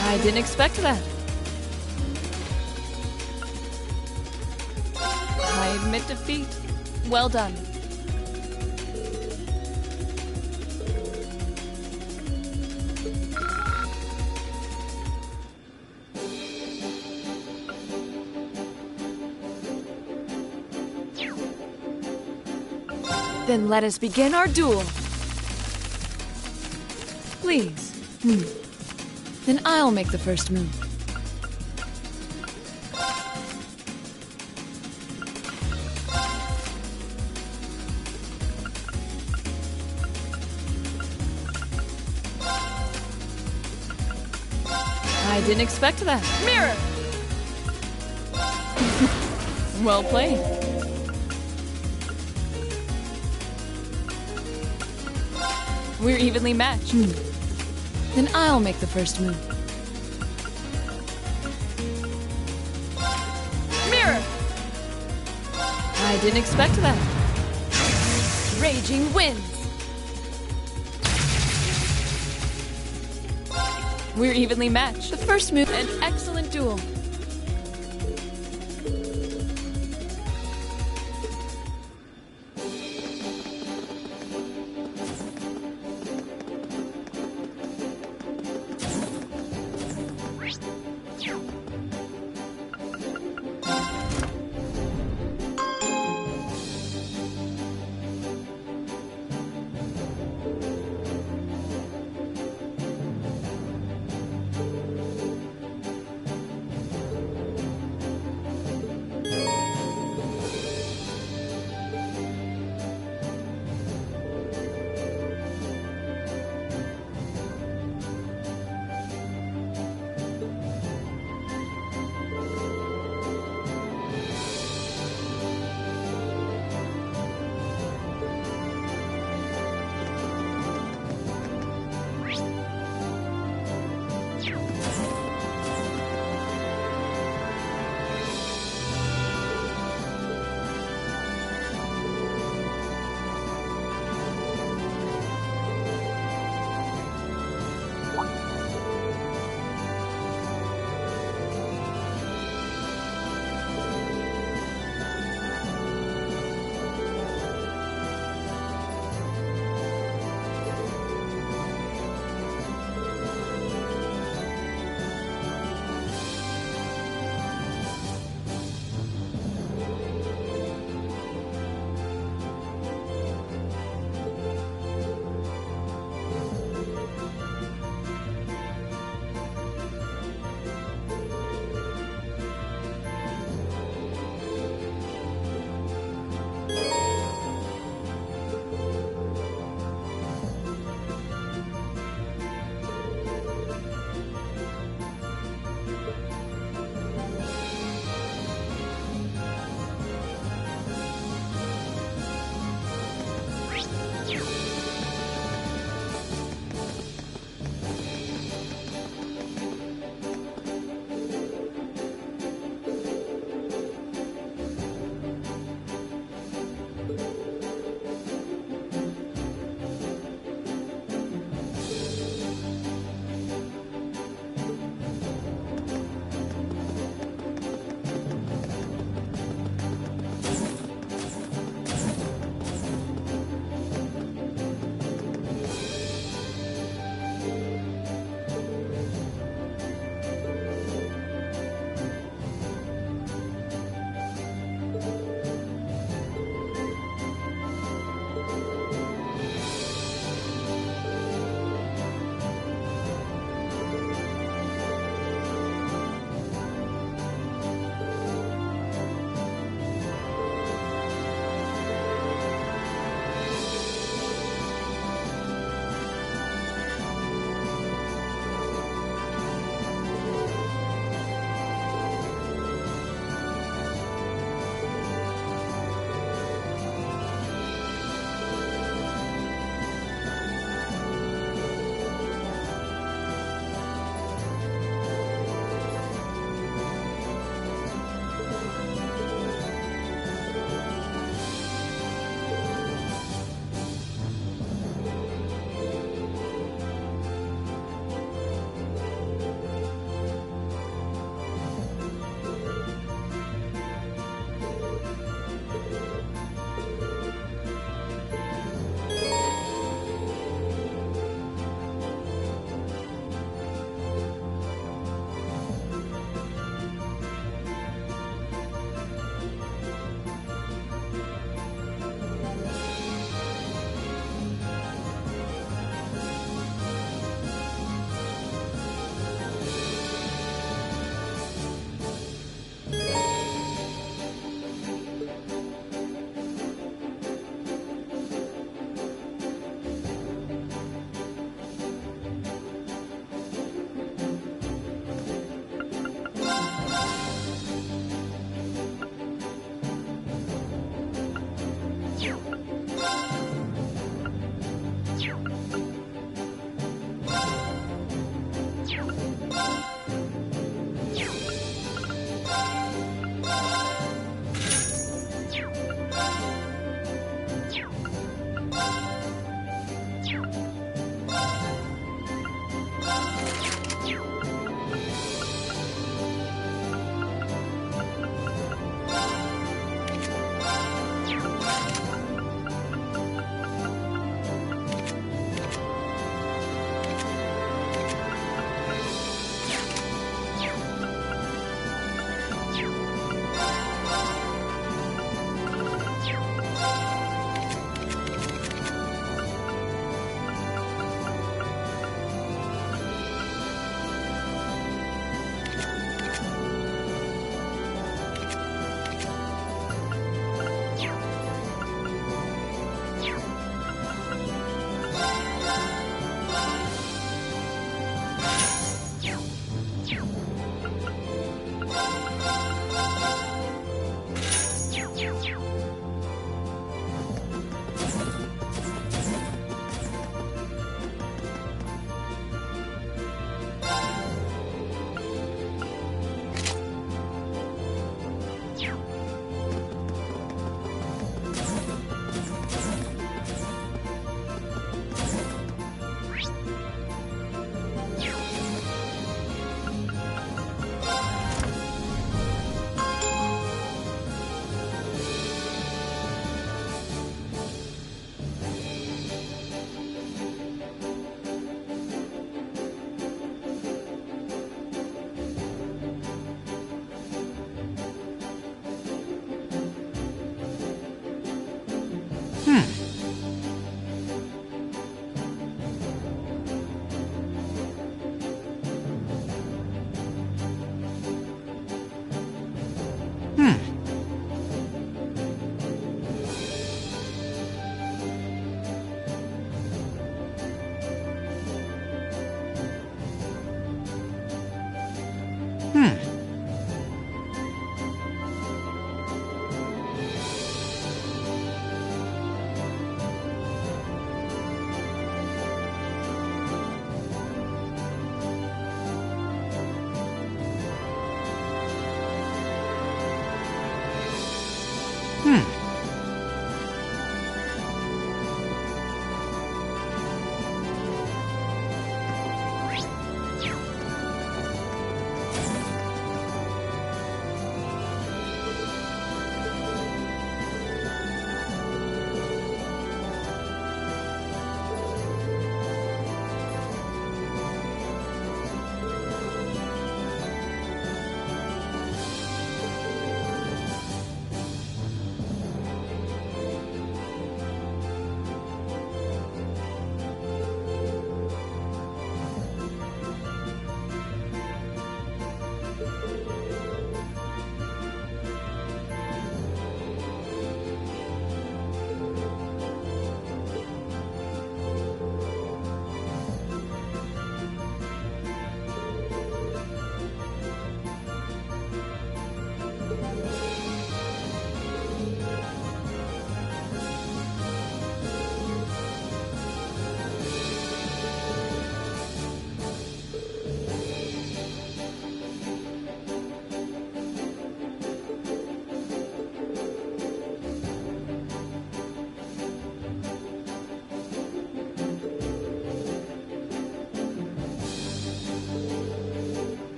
I didn't expect that. I admit defeat. Well done. Then let us begin our duel. Please. Then I'll make the first move. I didn't expect that. Mirror! Well played. We're evenly matched. Then I'll make the first move. Mirror! I didn't expect that. Raging Winds. We're evenly matched. The first move, an excellent duel.